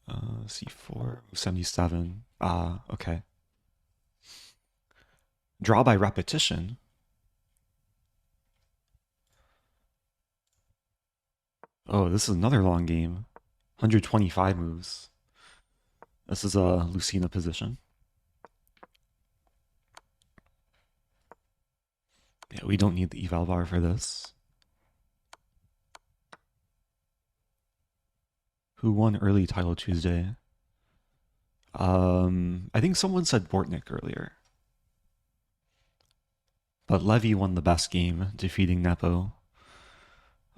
c4, 77. Ah, okay. Draw by repetition. Oh, this is another long game. 125 moves. This is a Lucina position. Yeah, we don't need the eval bar for this. Who won early Title Tuesday? I think someone said Bortnik earlier. But Levy won the best game, defeating Nepo.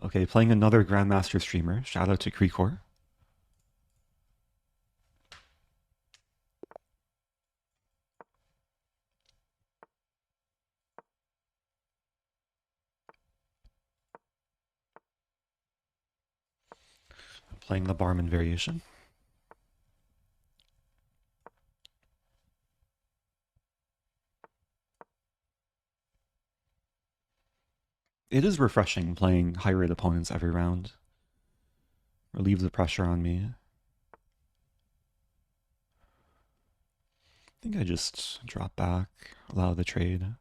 Okay, playing another Grandmaster streamer. Shout out to Krikor. Playing the Barman variation. It is refreshing playing high-rate opponents every round. Relieves the pressure on me. I think I just drop back, allow the trade.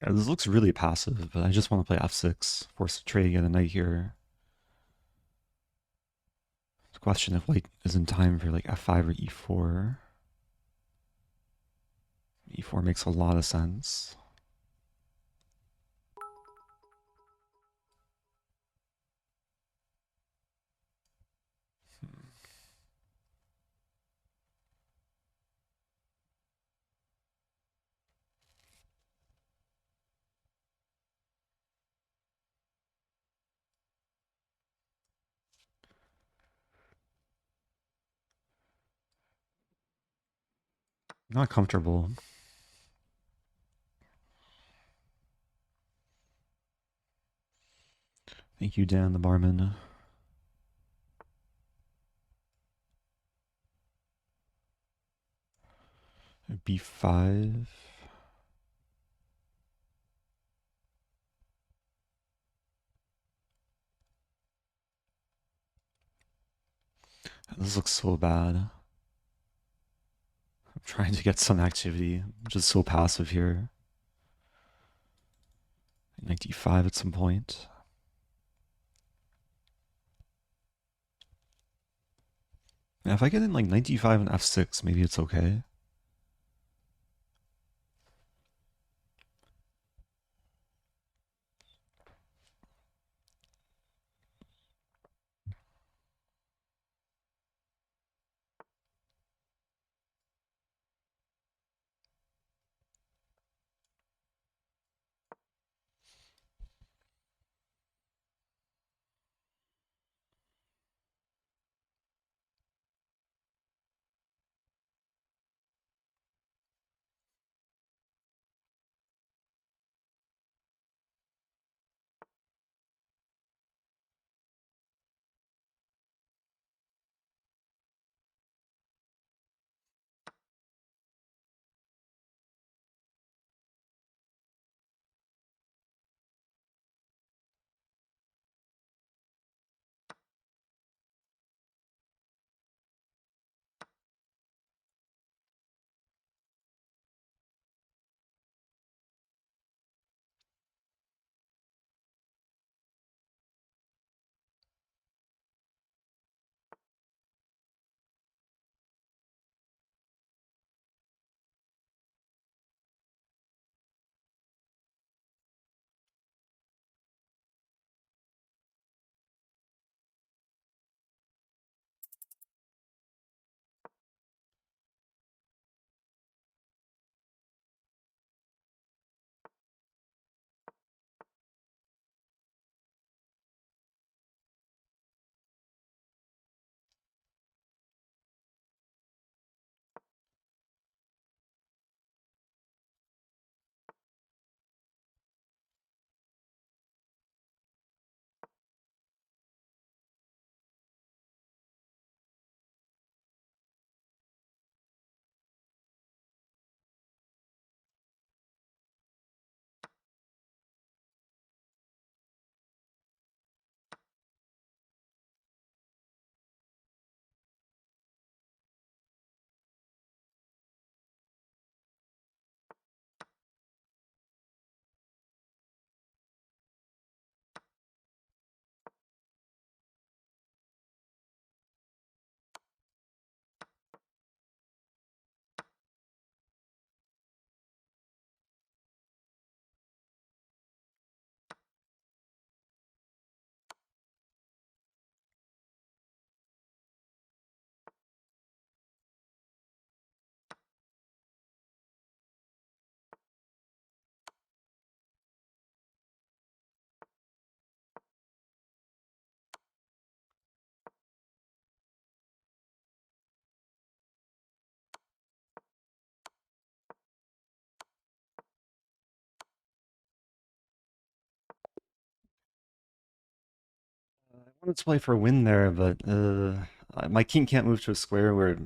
Yeah, this looks really passive, but I just want to play f6, force the trade, get a knight here. It's a question if white is in time for like f5 or e4. E4 makes a lot of sense. Not comfortable. Thank you, Dan the barman. B5. This looks so bad. I'm trying to get some activity. I'm just so passive here. Knight d5 at some point. Now, if I get in like knight d5 and f6, maybe it's okay. I wanted to play for a win there, but my king can't move to a square where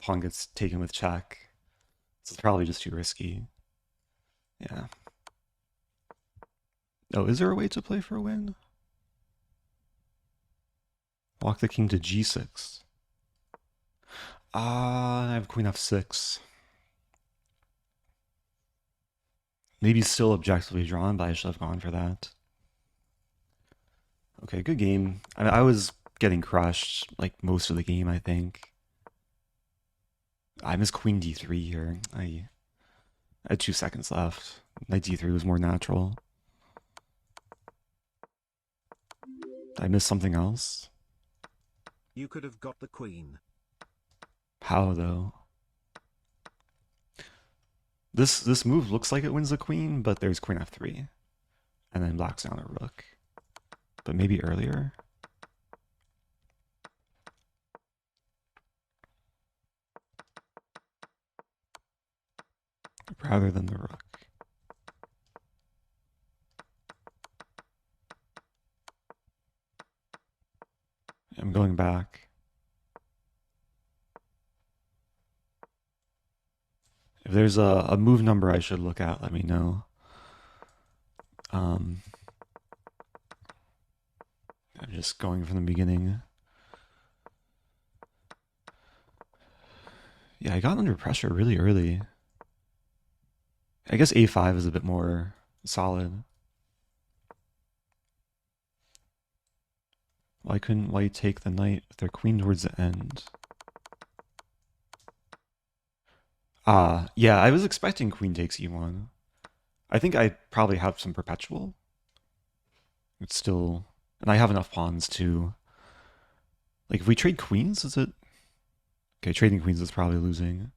pawn gets taken with check. So it's probably just too risky. Yeah. Oh, is there a way to play for a win? Walk the king to g6. I have queen f6. Maybe still objectively drawn, but I should have gone for that. Okay, good game. I was getting crushed like most of the game, I think. I missed queen d3 here. I had 2 seconds left. Knight d3 was more natural. Did I miss something else? You could have got the queen. How though? This move looks like it wins the queen, but there's queen f3. And then black's down a rook. But maybe earlier? Rather than the rook. I'm going back. If there's a move number I should look at, let me know. I'm just going from the beginning. Yeah, I got under pressure really early. I guess a5 is a bit more solid. Why couldn't white take the knight with their queen towards the end? Ah, yeah, I was expecting queen takes e1. I think I probably have some perpetual. It's still... And I have enough pawns to... Like, if we trade queens, is it... Okay, trading queens is probably losing.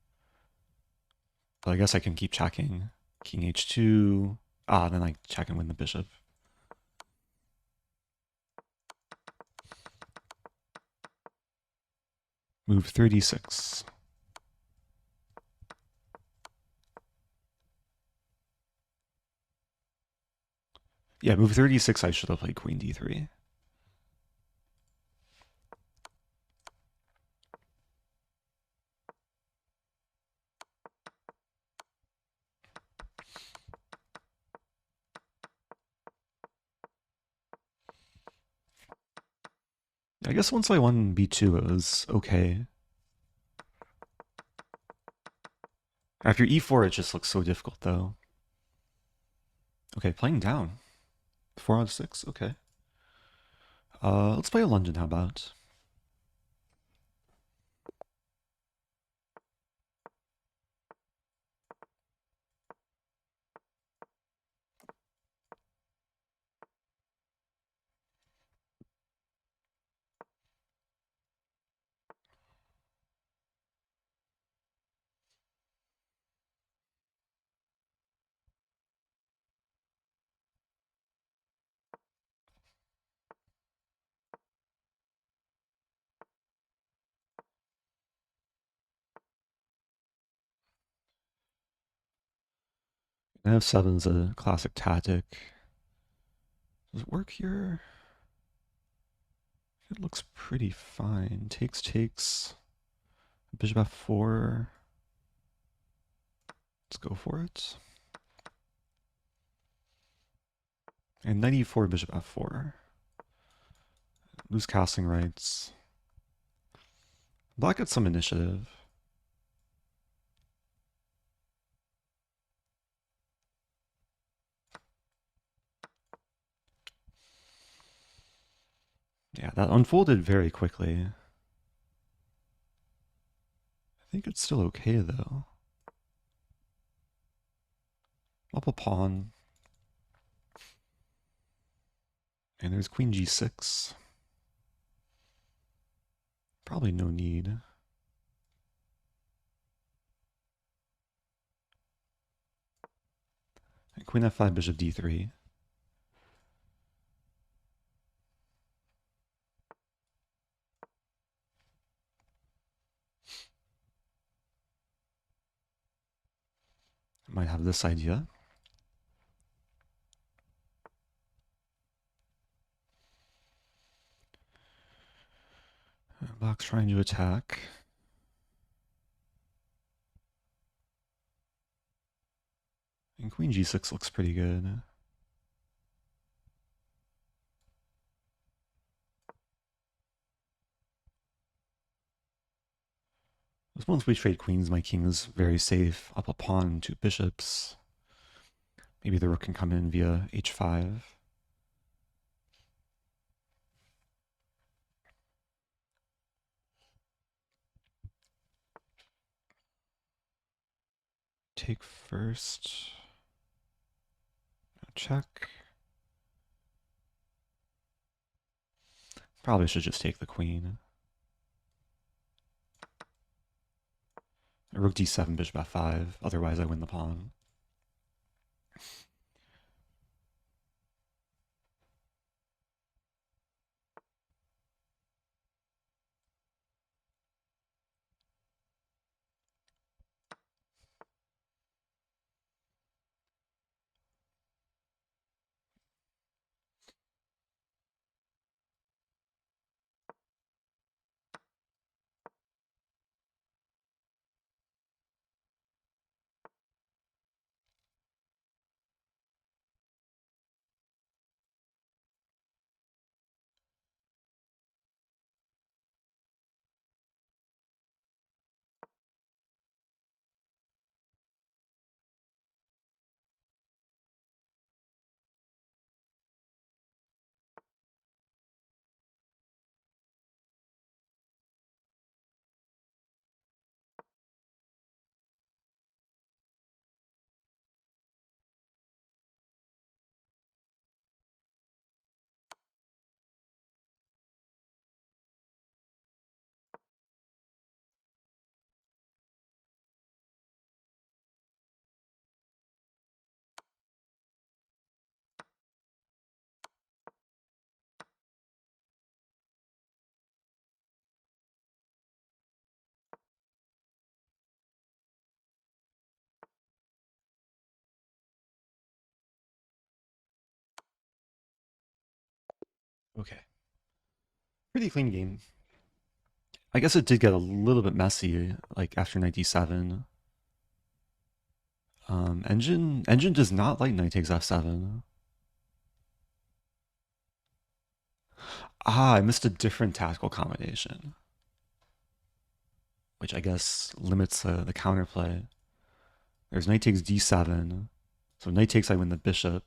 But I guess I can keep checking. King h2. Ah, then I check and win the bishop. Move 36. Yeah, move 36, I should have played queen d3. I guess once I won b2, it was okay. After e4, it just looks so difficult, though. Okay, playing down. 4 out of 6, okay. Let's play a London, how about? f7 is a classic tactic. Does it work here? It looks pretty fine. Takes. Bishop f4. Let's go for it. And knight e4, bishop f4. Lose casting rights. Black gets some initiative. Yeah, that unfolded very quickly. I think it's still okay, though. Up a pawn. And there's queen g6. Probably no need. And queen f5, bishop d3. Might have this idea. Black's trying to attack. And queen g6 looks pretty good. Just once we trade queens, my king is very safe. Up a pawn, 2 bishops. Maybe the rook can come in via h5. Take first. Check. Probably should just take the queen. Rook d7, bishop f5. Otherwise, I win the pawn. Okay. Pretty clean game. I guess it did get a little bit messy, like after knight d7. Engine does not like knight takes f7. Ah, I missed a different tactical combination, which I guess limits the counterplay. There's knight takes d7. So knight takes, I win the bishop.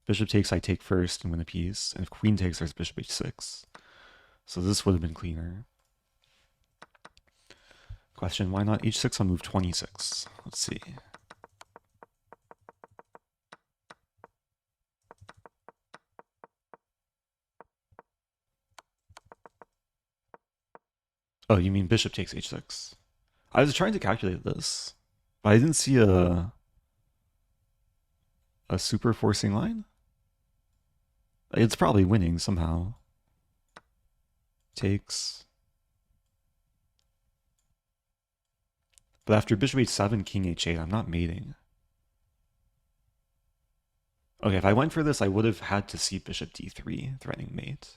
Bishop takes, I take first and win a piece. And if queen takes, there's bishop h6. So this would have been cleaner. Question, why not h6 on move 26? Let's see. Oh, you mean bishop takes h6. I was trying to calculate this, but I didn't see a super forcing line. It's probably winning somehow. Takes. But after bishop h7, king h8, I'm not mating. Okay, if I went for this, I would have had to see bishop d3, threatening mate.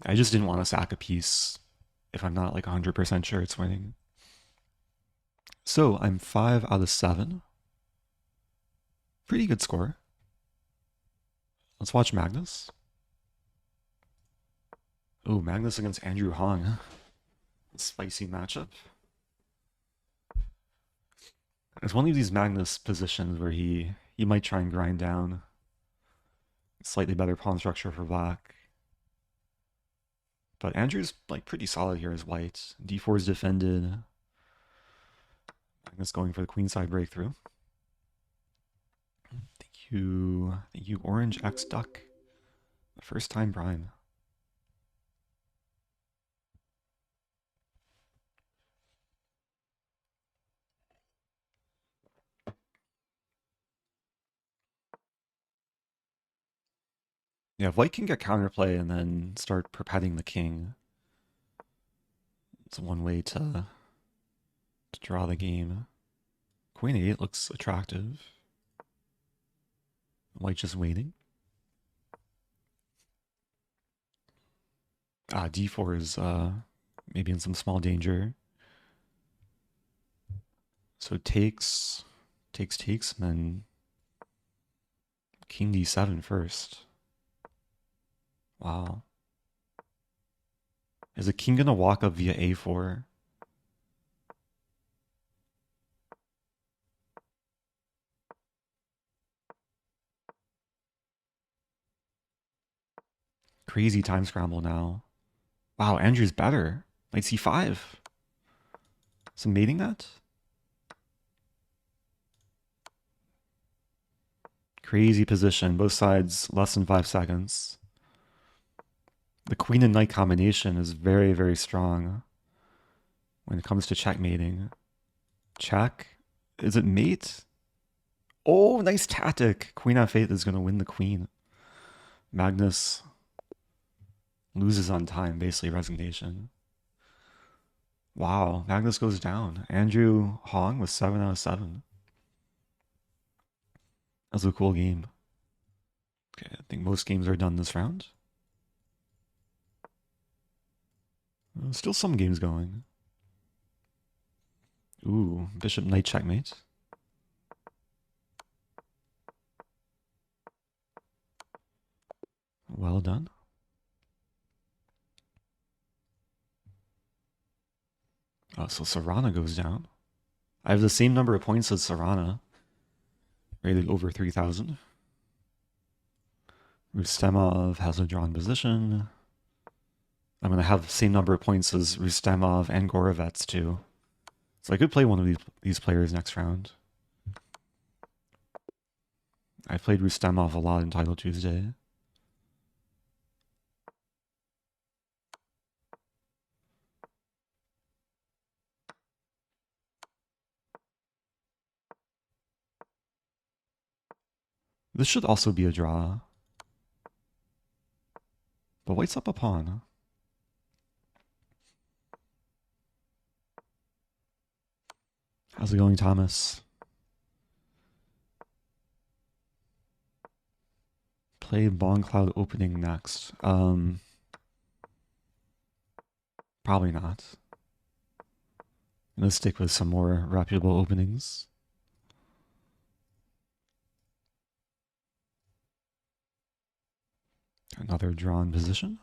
I just didn't want to sack a piece if I'm not like 100% sure it's winning. So I'm 5 out of 7. Pretty good score. Let's watch Magnus. Oh, Magnus against Andrew Hong. Spicy matchup. It's one of these Magnus positions where he might try and grind down. Slightly better pawn structure for black. But Andrew's like pretty solid here as white. d4 is defended. Magnus going for the queenside breakthrough. Thank you, Orange X Duck. First time Prime. Yeah, if white can get counterplay and then start perpetuating the king, it's one way to draw the game. Queen 8 looks attractive. White just waiting. d4 is maybe in some small danger. So takes, and then king d7 first. Wow. Is the king gonna walk up via a4? Crazy time scramble now. Wow, Andrew's better. Knight c5. Some mating that? Crazy position. Both sides less than 5 seconds. The queen and knight combination is very, very strong when it comes to checkmating. Check. Is it mate? Oh, nice tactic. Queen f8 is going to win the queen. Magnus loses on time, basically resignation. Wow, Magnus goes down. Andrew Hong was 7 out of 7. That was a cool game. Okay, I think most games are done this round. Still some games going. Ooh, bishop knight checkmate. Well done. Oh, so Sarana goes down. I have the same number of points as Sarana. Rated over 3,000. Rustemov has a drawn position. I'm going to have the same number of points as Rustemov and Gorovets too. So I could play one of these players next round. I played Rustemov a lot in Title Tuesday. This should also be a draw. But white's up a pawn. How's it going, Thomas? Play Bong Cloud opening next. Probably not. I'm gonna stick with some more reputable openings. Another drawn position.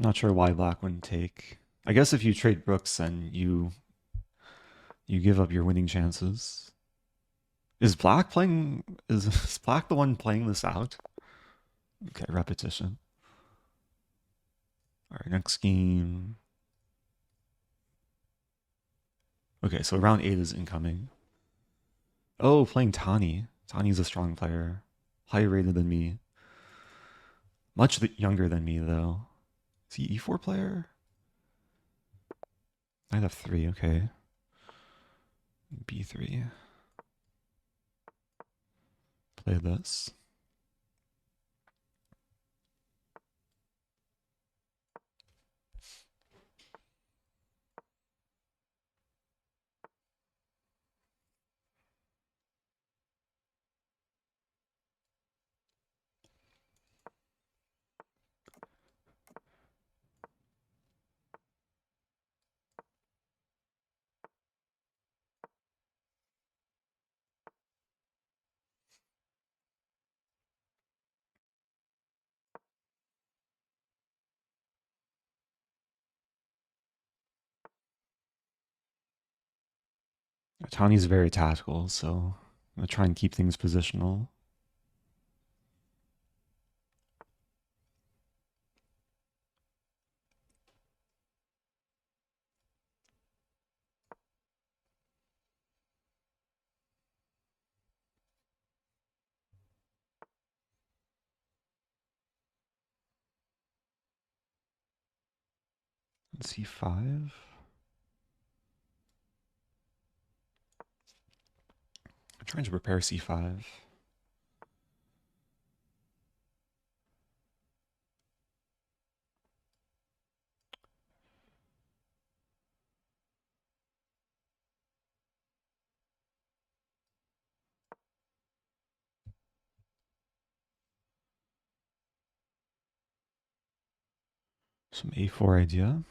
Not sure why black wouldn't take. I guess if you trade Brooks, then you give up your winning chances. Is black playing? Is black the one playing this out? Okay, repetition. All right, next game. Okay, so round 8 is incoming. Oh, playing Tani. Tani's a strong player. Higher rated than me. Much younger than me, though. Is he E4 player? Knight F3, okay. B3. Play this. Tani's very tactical, so I'm going to try and keep things positional. C5. I'm trying to prepare C5. Some A4 idea.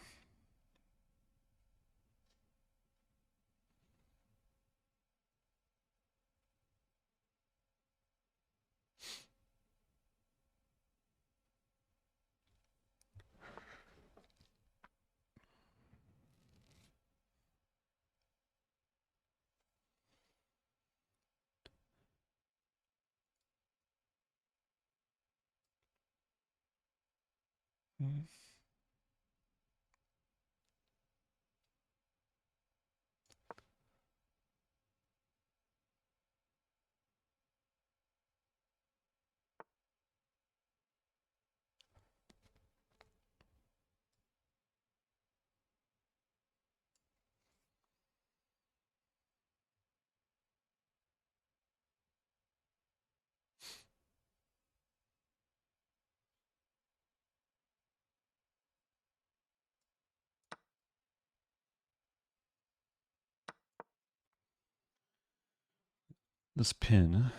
This pin.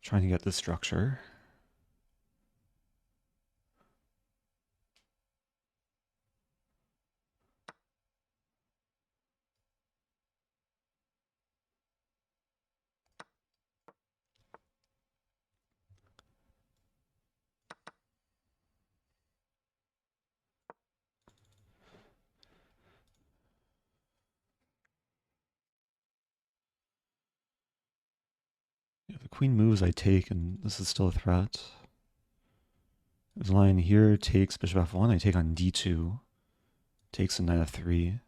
Trying to get this structure. If the queen moves, I take, and this is still a threat. There's a line here, takes bishop f1, I take on d2. Takes a knight f3.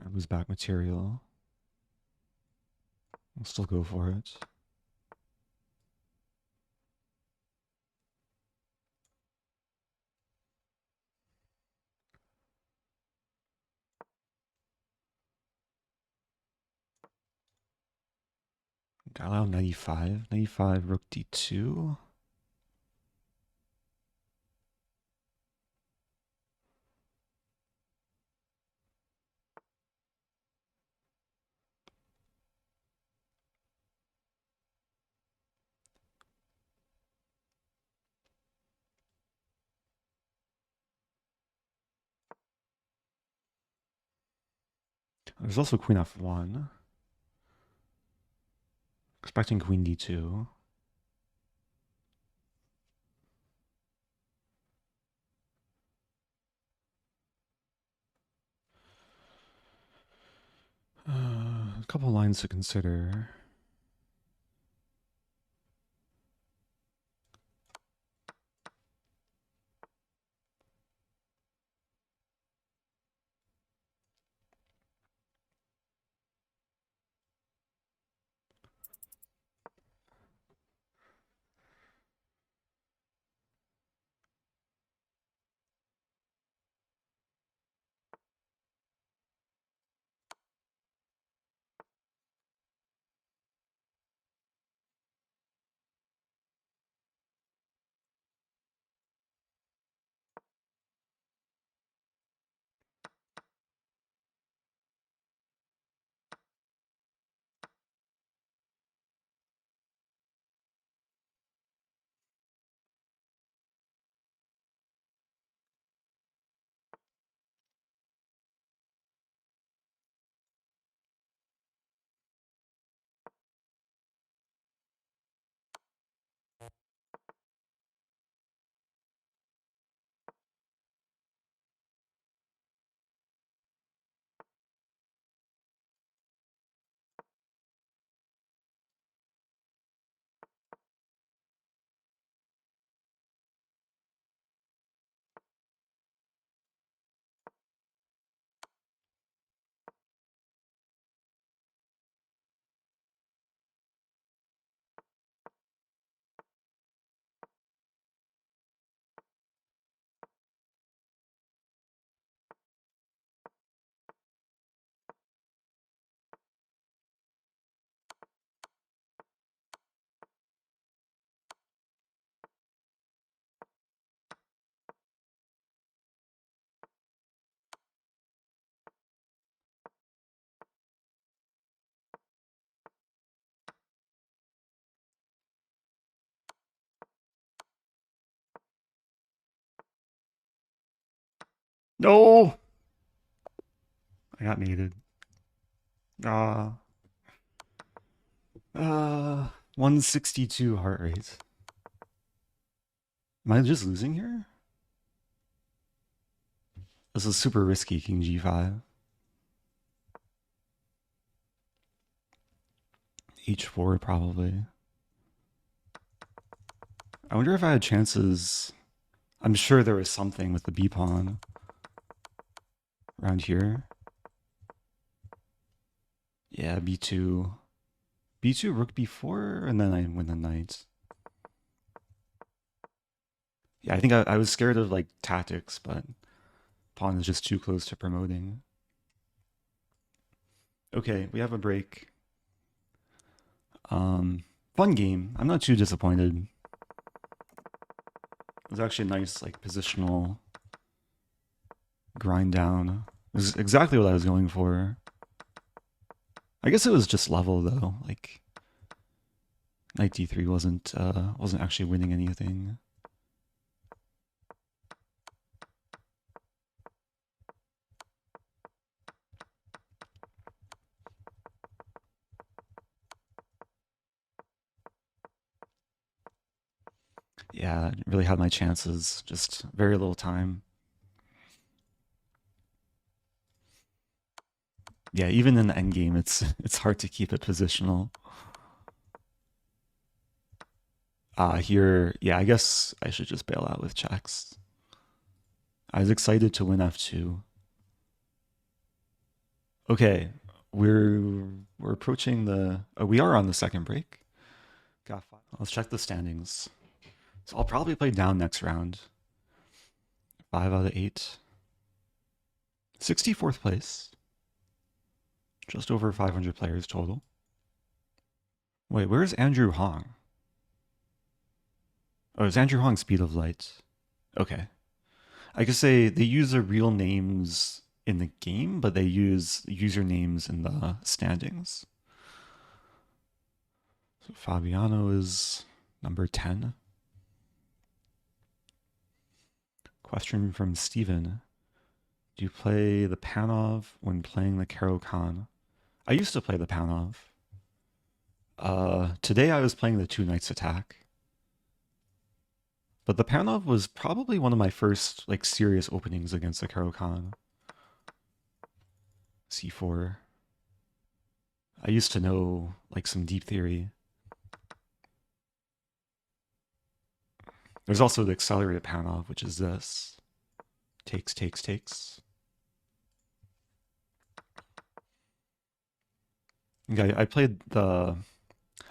I lose back material. I'll still go for it. I allow 95. 95, rook d2. There's also queen f1. Expecting queen d2. A couple lines to consider. No! I got mated. 162 heart rate. Am I just losing here? This is super risky, king g5. h4 probably. I wonder if I had chances. I'm sure there was something with the b pawn around here. Yeah, b2. b2, rook b4, and then I win the knight. Yeah, I think I was scared of like tactics, but pawn is just too close to promoting. Okay, we have a break. Fun game. I'm not too disappointed. It was actually a nice like positional grind down. It was exactly what I was going for. I guess it was just level though. Like knight d3 wasn't actually winning anything. Yeah, I really had my chances, just very little time. Yeah, even in the endgame, it's hard to keep it positional. Here, yeah, I guess I should just bail out with checks. I was excited to win f2. Okay, we're approaching the. We are on the second break. Got five. Let's check the standings. So I'll probably play down next round. 5 out of 8. 64th place. Just over 500 players total. Wait, where's Andrew Hong? Oh, is Andrew Hong Speed of Light? Okay. I guess they use their real names in the game, but they use usernames in the standings. So Fabiano is number 10. Question from Steven. Do you play the Panov when playing the Caro-Kann? I used to play the Panov. Today I was playing the Two Knights Attack. But the Panov was probably one of my first like serious openings against the Caro-Kann. C4. I used to know like some deep theory. There's also the accelerated Panov, which is this. Takes, takes, takes. Okay, I played the...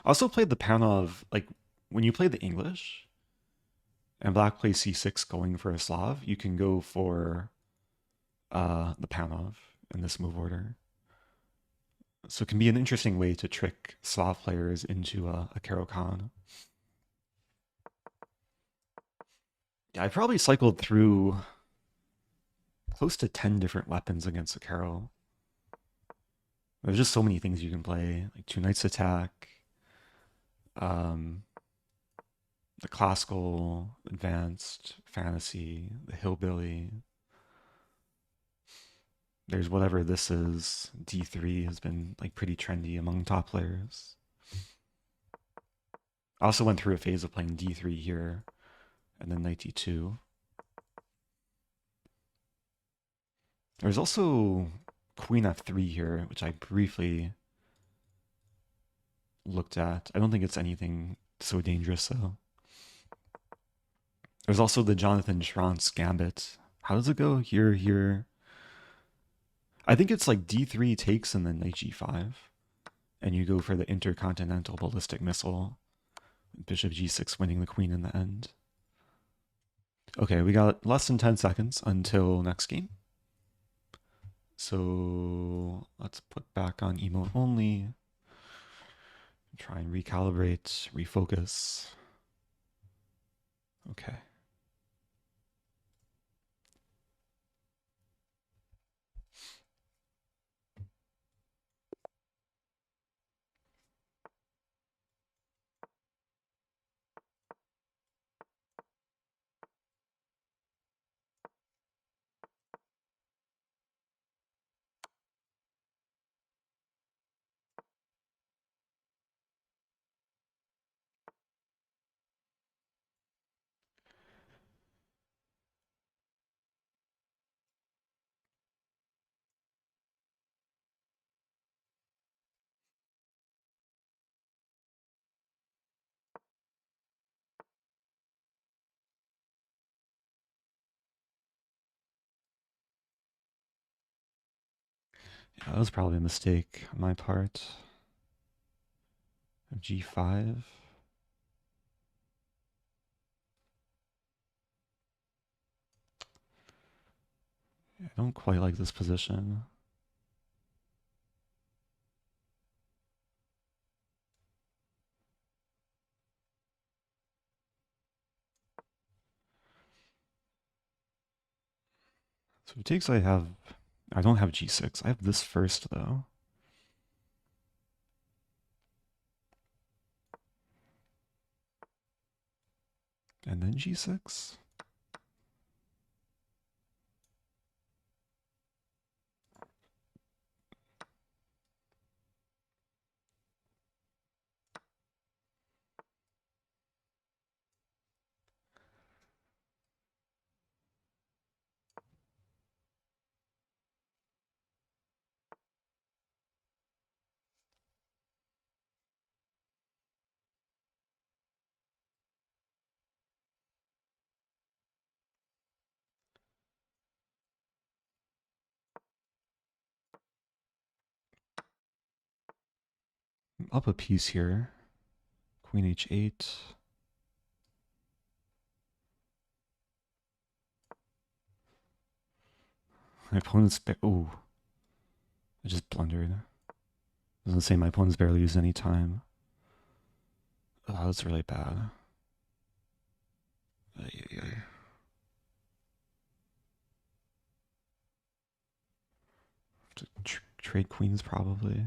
I also played the Panov, like, when you play the English, and black plays c6 going for a Slav, you can go for the Panov in this move order. So it can be an interesting way to trick Slav players into a Caro-Kann. Yeah, I probably cycled through close to 10 different weapons against the Caro. There's just so many things you can play, like Two Knights Attack, the classical, advanced, fantasy, the hillbilly. There's whatever this is. D3 has been like pretty trendy among top players. I also went through a phase of playing D3 here, and then knight D2. There's also queen F3 here, which I briefly looked at. I don't think it's anything so dangerous though. There's also the Jonathan Schrantz gambit. How does it go? Here, here. I think it's like D3 takes and then knight G5. And you go for the intercontinental ballistic missile. Bishop G6 winning the queen in the end. Okay, we got less than 10 seconds until next game. So let's put back on emote only. Try and recalibrate, refocus. Okay. Yeah, that was probably a mistake on my part. G5. I don't quite like this position. So it takes I don't have G6. I have this first though. And then G6. Up a piece here. Queen h8. My opponent's... Ooh. I just blundered. I was gonna say my opponent's barely used any time. Oh, that's really bad. Trade queens probably.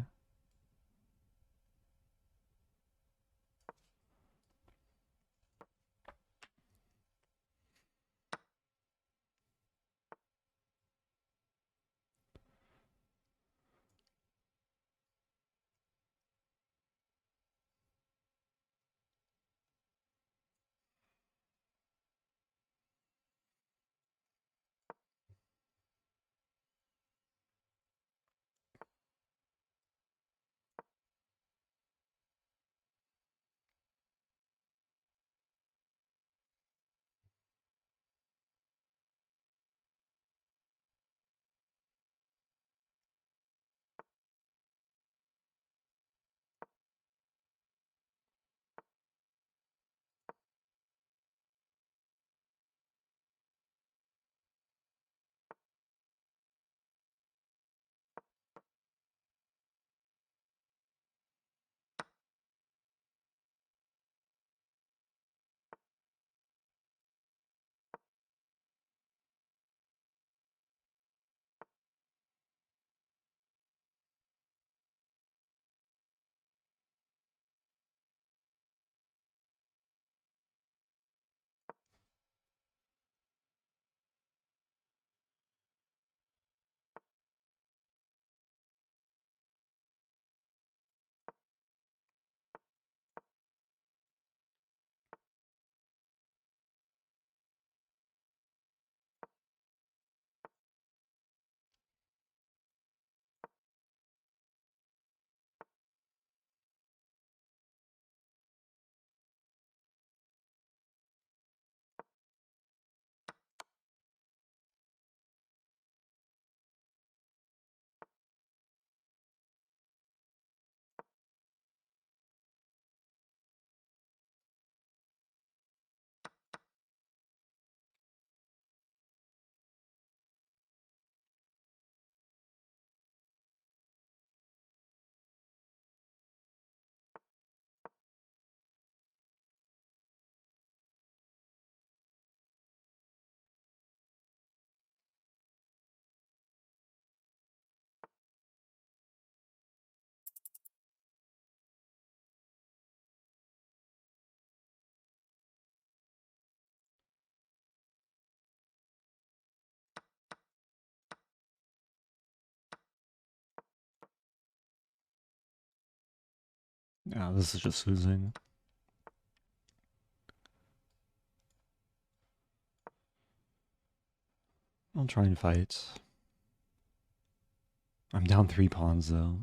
Yeah, this is just losing. I'll try and fight. I'm down 3 pawns though.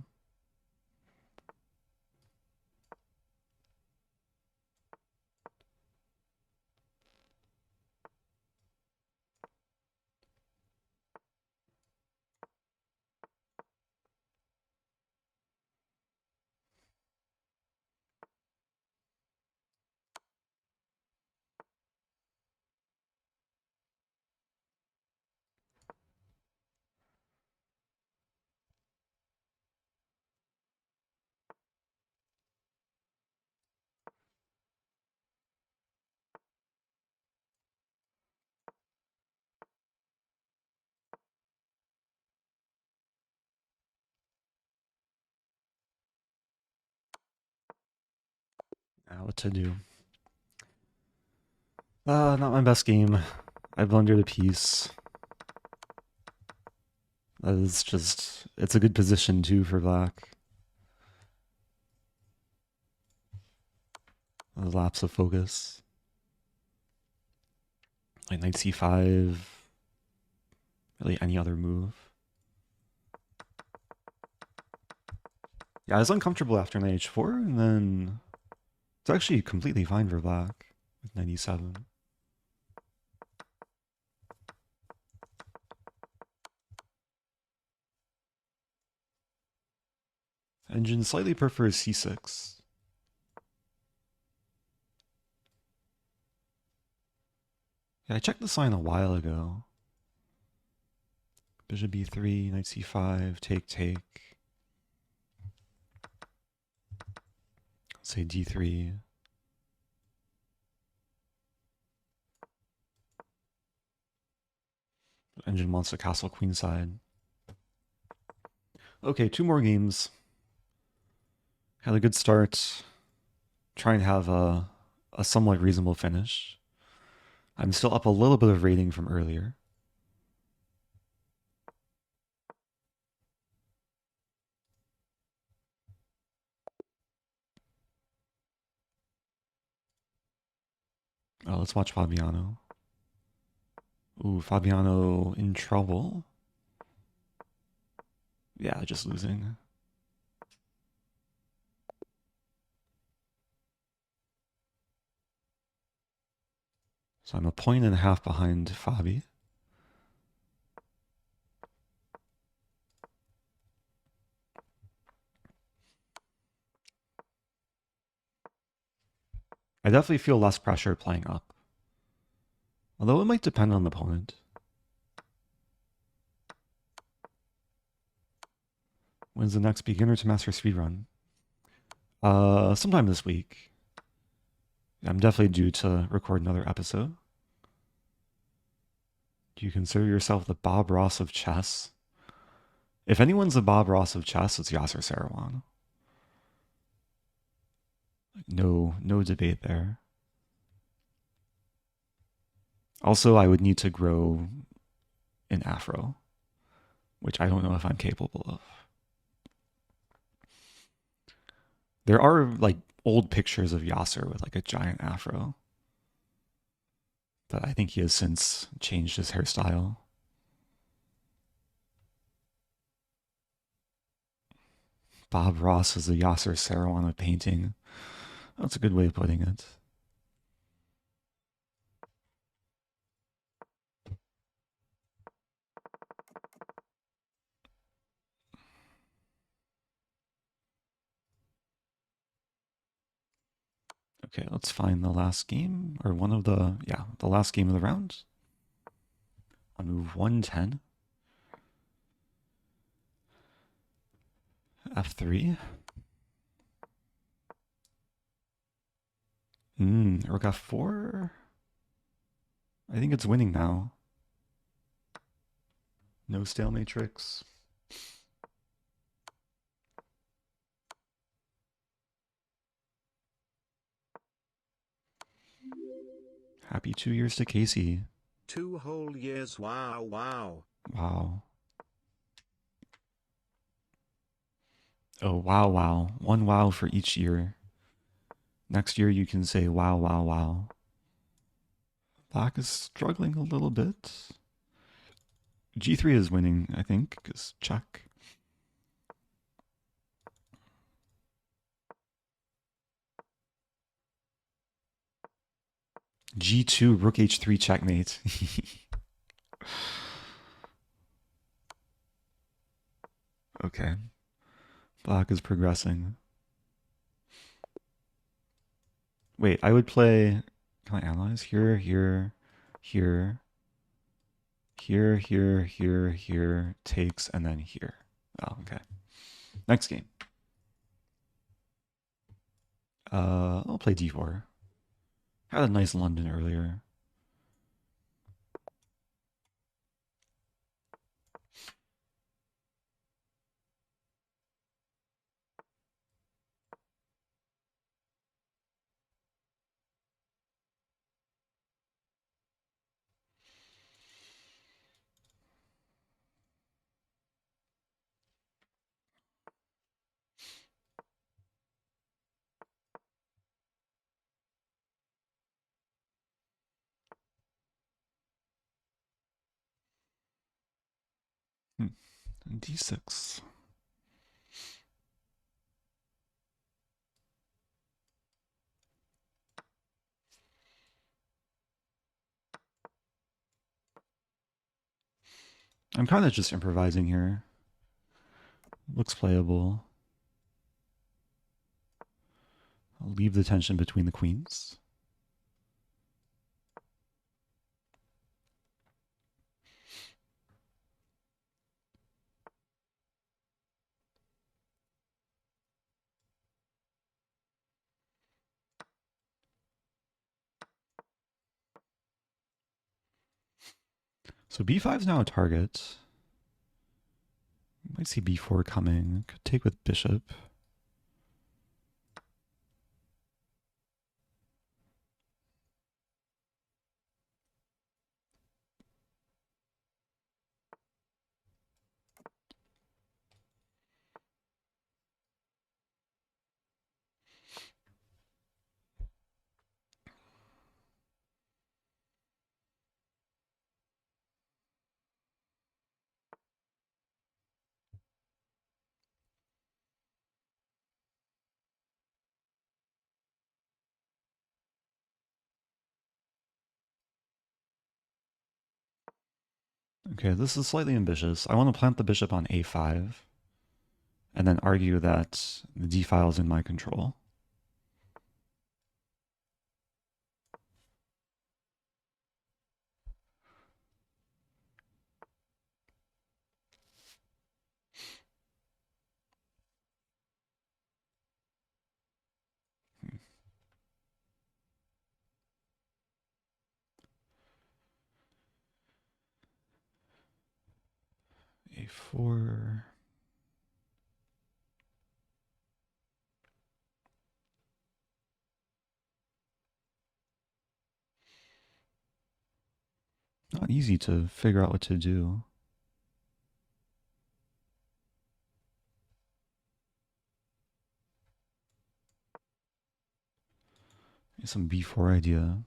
What to do? Not my best game. I blundered a piece. It's just, it's a good position too for black. A lapse of focus. Like knight c5. Really any other move. Yeah, I was uncomfortable after knight h4, and then it's actually completely fine for black with knight e7. Engine slightly prefers c6. Yeah, I checked the sign a while ago. Bishop b3, knight c5, take. Let's say d3. Engine wants to castle queenside. Okay, 2 more games. Had a good start. Try and have a somewhat reasonable finish. I'm still up a little bit of rating from earlier. Let's watch Fabiano. Ooh, Fabiano in trouble. Yeah, just losing. So I'm a point and a half behind Fabi. I definitely feel less pressure playing up. Although it might depend on the opponent. When's the next beginner to master speedrun? Sometime this week. I'm definitely due to record another episode. Do you consider yourself the Bob Ross of chess? If anyone's the Bob Ross of chess, it's Yasser Seirawan. No debate there. Also, I would need to grow an afro, which I don't know if I'm capable of. There are like old pictures of Yasser with like a giant afro, but I think he has since changed his hairstyle. Bob Ross is the Yasser Seirawan of painting. That's a good way of putting it. Okay, let's find the last game, or one of the, yeah, the last game of the round. On move 110. F3. Rook F4. I think it's winning now. No stale matrix. Happy 2 years to Casey. 2 whole years, wow. Wow. Oh, wow. 1 wow for each year. Next year you can say wow. Black is struggling a little bit. G3 is winning, I think, because check. G2, rook h3 checkmate. Okay. Black is progressing. Wait, I would play... Can I analyze? Here, takes, and then here. Oh, okay. Next game. I'll play d4. Had a nice London earlier. D6. I'm kind of just improvising here. Looks playable. I'll leave the tension between the queens. So b5 is now a target. You might see b4 coming. Could take with bishop. Okay, this is slightly ambitious. I want to plant the bishop on a5 and then argue that the d file is in my control. A4. Not easy to figure out what to do. Some b4 idea.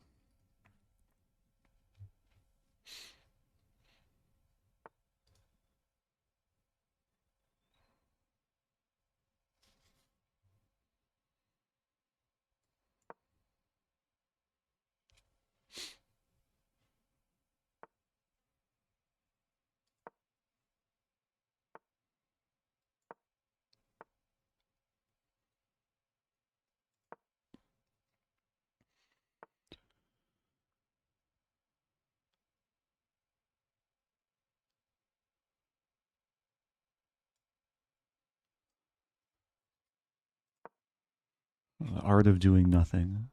The art of doing nothing.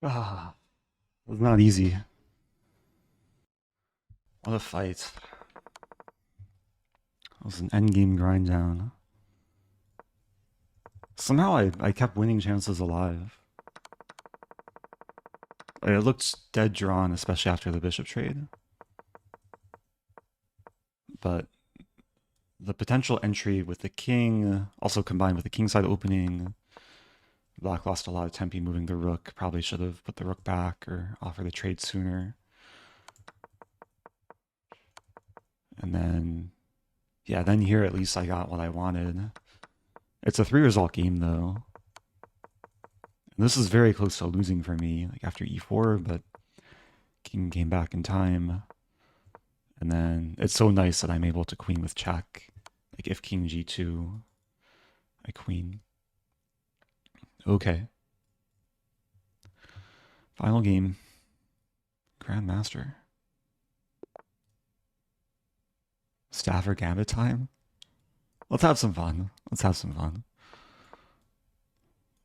Ah, it was not easy. What a fight. It was an endgame grind down. Somehow I kept winning chances alive. Like, it looked dead drawn, especially after the bishop trade. But the potential entry with the king, also combined with the kingside opening, Black lost a lot of tempi moving the rook. Probably should have put the rook back or offered the trade sooner. And then, yeah, then here at least I got what I wanted. It's a 3-result game though. And this is very close to losing for me, like after e4, but king came back in time. And then it's so nice that I'm able to queen with check. Like if king g2, I queen. Okay. Final game. Grandmaster. Stafford Gambit time? Let's have some fun. Let's have some fun.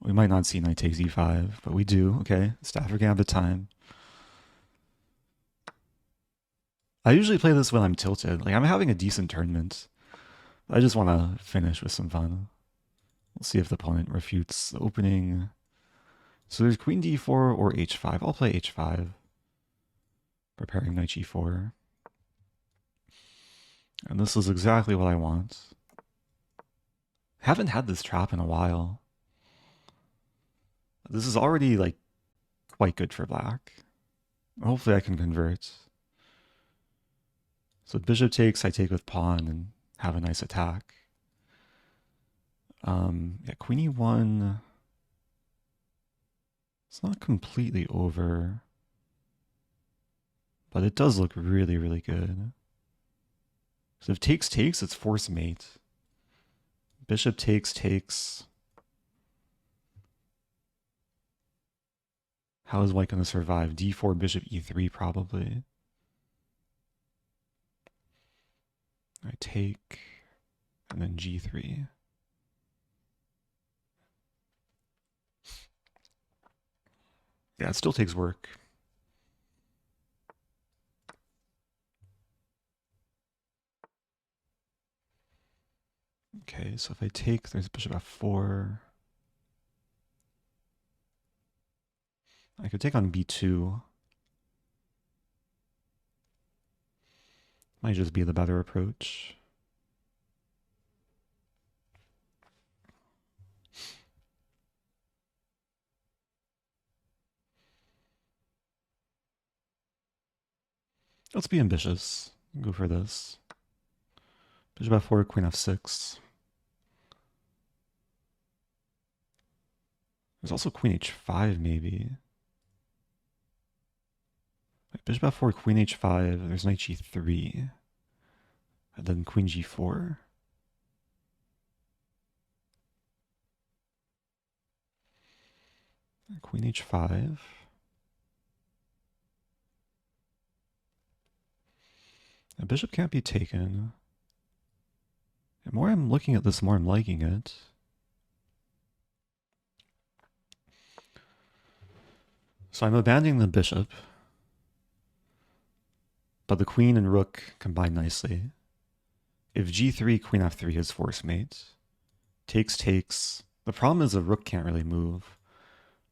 We might not see knight takes e5, but we do. Okay, Stafford Gambit time. I usually play this when I'm tilted. Like, I'm having a decent tournament. I just want to finish with some fun. We'll see if the opponent refutes the opening. So there's queen d4 or h5. I'll play h5. Preparing knight g4. And this is exactly what I want. Haven't had this trap in a while. This is already, like, quite good for black. Hopefully I can convert. So bishop takes, I take with pawn and have a nice attack. Yeah, queen e1. It's not completely over. But it does look really, really good. So if takes takes, it's force mate. Bishop takes takes. How is white going to survive? d4, bishop e3 probably. I take, and then g3. Yeah, it still takes work. Okay, so if I take, there's bishop f4. I could take on b2. Might just be the better approach. Let's be ambitious. Go for this. Bishop f4, queen f6. There's also queen h5 maybe. Bishop f4, queen h5. There's knight g3. And then queen g4. Queen h5. The bishop can't be taken. The more I'm looking at this, the more I'm liking it. So I'm abandoning the bishop. But the queen and rook combine nicely. If g3, queen f3 is force mate. Takes takes. The problem is the rook can't really move.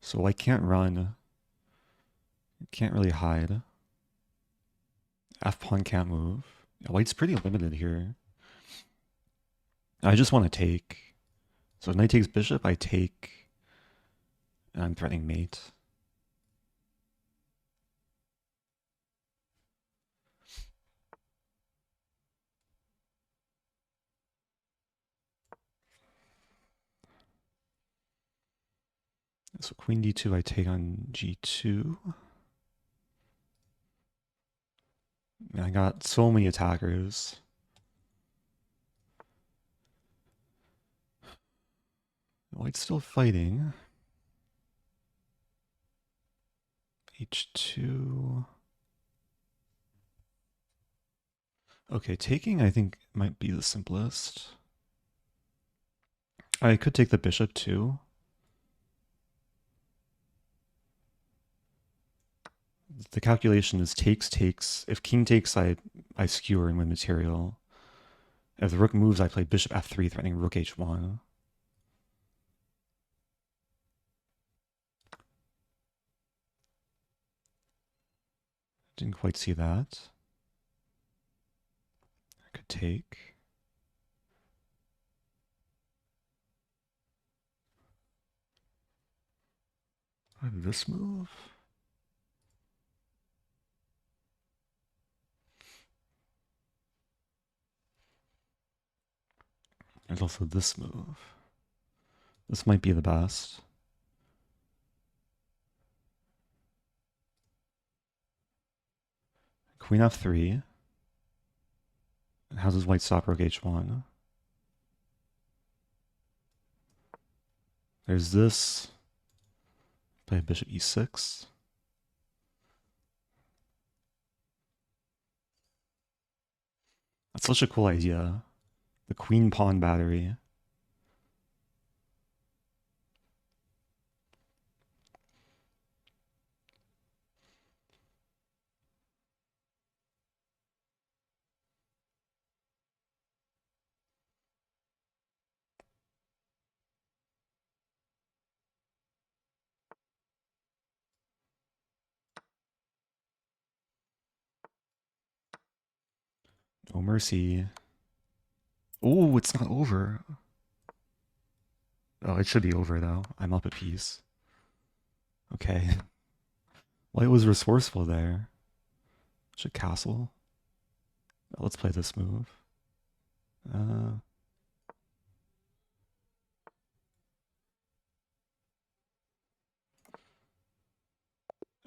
So I can't run. Can't really hide. F-pawn can't move. White's pretty limited here. I just want to take. So knight takes bishop, I take. And I'm threatening mate. So queen d2, I take on g2. I got so many attackers. White's still fighting. h2. Okay, taking I think might be the simplest. I could take the bishop too. The calculation is takes, takes. If king takes, I skewer and win material. If the rook moves, I play bishop f3, threatening rook h1. Didn't quite see that. I could take. And this move. There's also this move. This might be the best. Queen f3. How does white stop rook h1? There's this. Play bishop e6. That's such a cool idea. The queen pawn battery. No mercy. Oh, it's not over. Oh, it should be over though. I'm up a piece. Okay. White was resourceful there. Should castle. Let's play this move.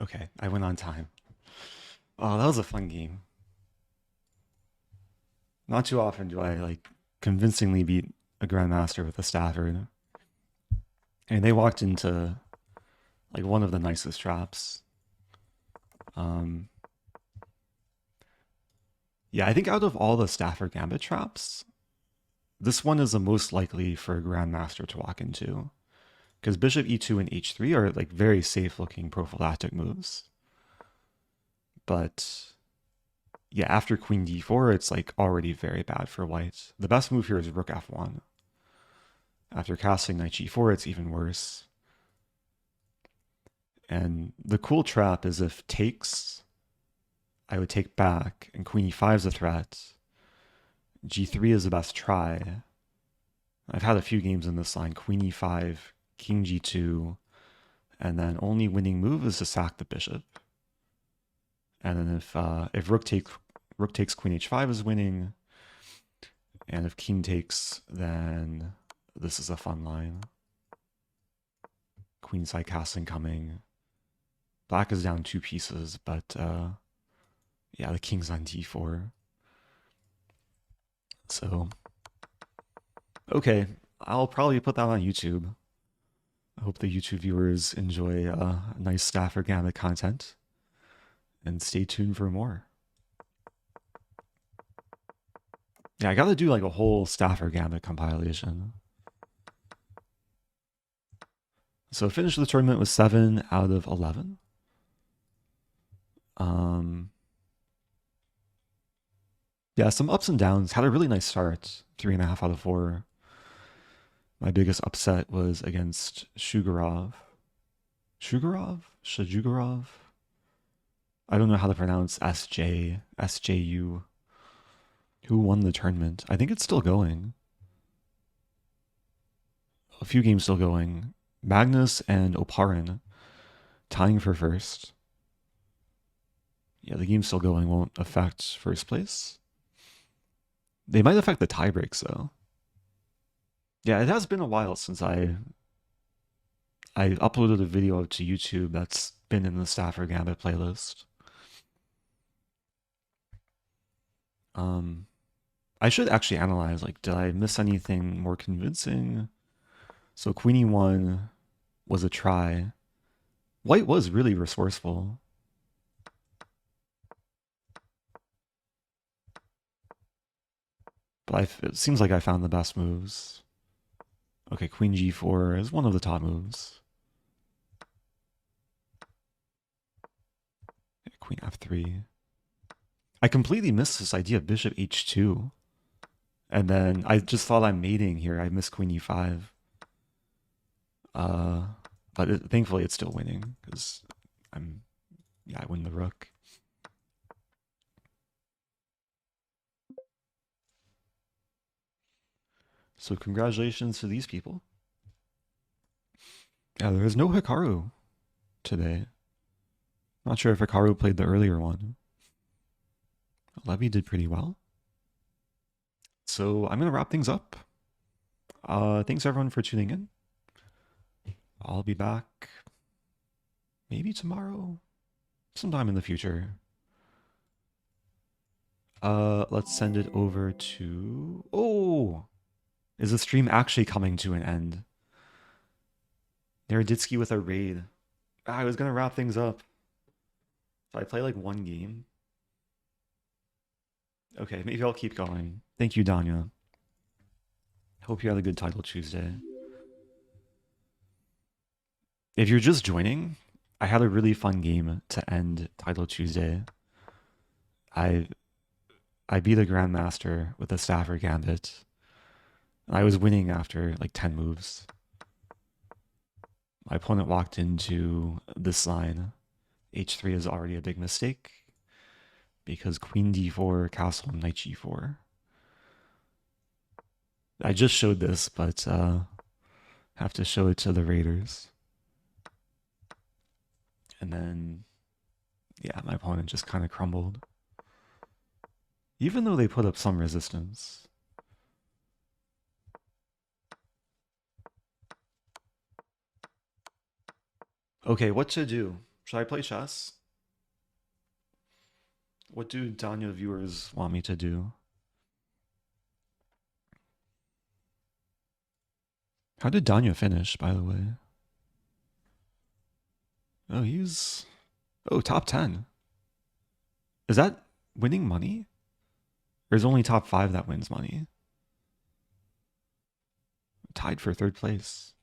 Okay, I went on time. Oh, that was a fun game. Not too often do I like convincingly beat a grandmaster with a Stafford. And they walked into like one of the nicest traps. Yeah, I think out of all the Stafford Gambit traps, this one is the most likely for a grandmaster to walk into. Because bishop e2 and h3 are like very safe looking prophylactic moves. But yeah, after queen d4, it's like already very bad for white. The best move here is rook f1. After casting knight g4, it's even worse. And the cool trap is if takes, I would take back, and queen e5 is a threat. g3 is the best try. I've had a few games in this line, queen e5, king g2, and then only winning move is to sack the bishop. And then if rook takes queen h5 is winning, and if king takes, then this is a fun line. Queenside casting coming. Black is down 2 pieces, but yeah, the king's on d4. So, okay, I'll probably put that on YouTube. I hope the YouTube viewers enjoy nice Stafford Gambit content. And stay tuned for more. Yeah, I gotta do like a whole Stafford Gambit compilation. So finished the tournament with 7 out of 11. Yeah, some ups and downs. Had a really nice start. 3.5 out of 4. My biggest upset was against Sjugirov. Sjugirov? I don't know how to pronounce SJU. Who won the tournament? I think it's still going. A few games still going. Magnus and Oparin tying for first. Yeah, the game's still going. Won't affect first place. They might affect the tie breaks though. Yeah, it has been a while since I uploaded a video to YouTube that's been in the Stafford Gambit playlist. I should actually analyze, like, did I miss anything more convincing? So queen e1 was a try. White was really resourceful. But it seems like I found the best moves. Okay, queen g4 is one of the top moves. Queen f3. I completely missed this idea of bishop h2. And then I just thought I'm mating here. I missed queen e5. But thankfully it's still winning because I win the rook. So congratulations to these people. Yeah, there is no Hikaru today. Not sure if Hikaru played the earlier one. Levy did pretty well. So I'm going to wrap things up. Thanks everyone for tuning in. I'll be back maybe tomorrow, sometime in the future. Let's send it over to... Oh! Is the stream actually coming to an end? Naroditsky with a raid. I was going to wrap things up. So I play like one game. Okay, maybe I'll keep going. Thank you, Danya. Hope you had a good Title Tuesday. If you're just joining, I had a really fun game to end Title Tuesday. I beat a Grandmaster with a Stafford Gambit. I was winning after like 10 moves. My opponent walked into this line. H3 is already a big mistake because Queen d4, castle, knight g4. I just showed this, but have to show it to the raiders. And then, yeah, my opponent just kind of crumbled. Even though they put up some resistance. Okay, what to do? Should I play chess? What do Danya viewers want me to do? How did Danya finish, by the way? Oh, he's... Oh, top 10. Is that winning money? Or is only top 5 that wins money? Tied for 3rd place.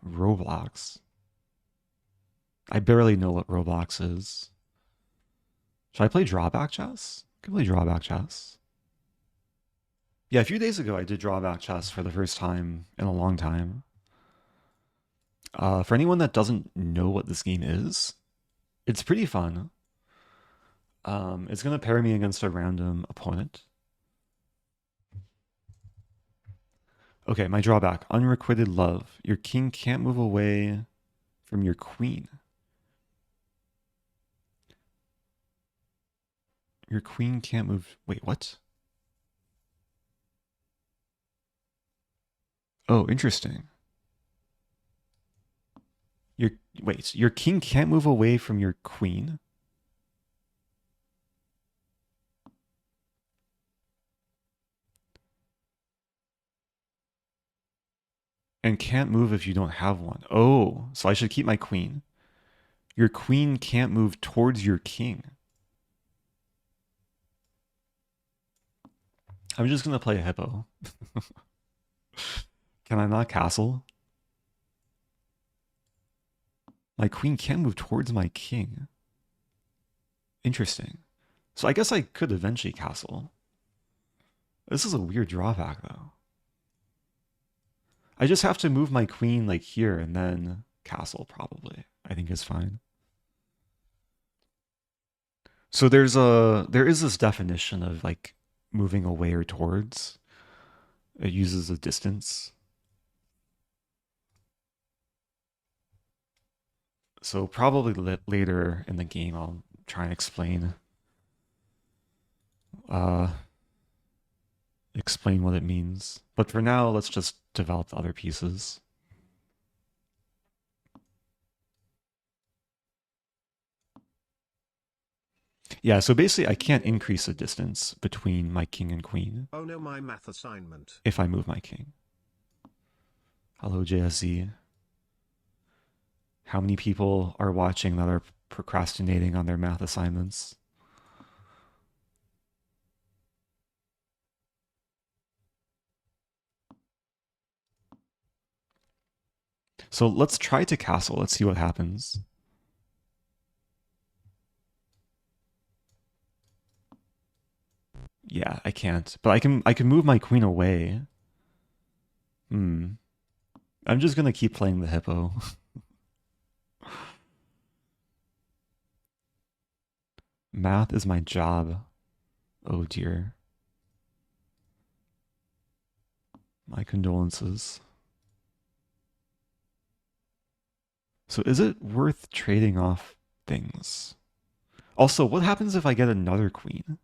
Roblox. I barely know what Roblox is. Should I play drawback chess? I can play drawback chess. Yeah, a few days ago I did drawback chess for the first time in a long time. For anyone that doesn't know what this game is, it's pretty fun. It's going to pair me against a random opponent. Okay, my drawback. Unrequited love. Your king can't move away from your queen. Your queen can't move... Wait, what? Oh, interesting. Wait, your king can't move away from your queen? And can't move if you don't have one. Oh, so I should keep my queen. Your queen can't move towards your king. I'm just going to play a hippo. Can I not castle? My queen can't move towards my king. Interesting. So I guess I could eventually castle. This is a weird drawback, though. I just have to move my queen like here and then castle, probably. I think is fine. So there is this definition of like moving away or towards. It uses a distance. So probably later in the game I'll try and explain what it means. But for now, let's just develop the other pieces. Yeah, so basically I can't increase the distance between my king and queen. Oh no, my math assignment. If I move my king. Hello, JSZ. How many people are watching that are procrastinating on their math assignments? So let's try to castle. Let's see what happens. Yeah, I can't. But I can move my queen away. Hmm. I'm just gonna keep playing the hippo. Math is my job. Oh dear. My condolences. So is it worth trading off things? Also, what happens if I get another queen?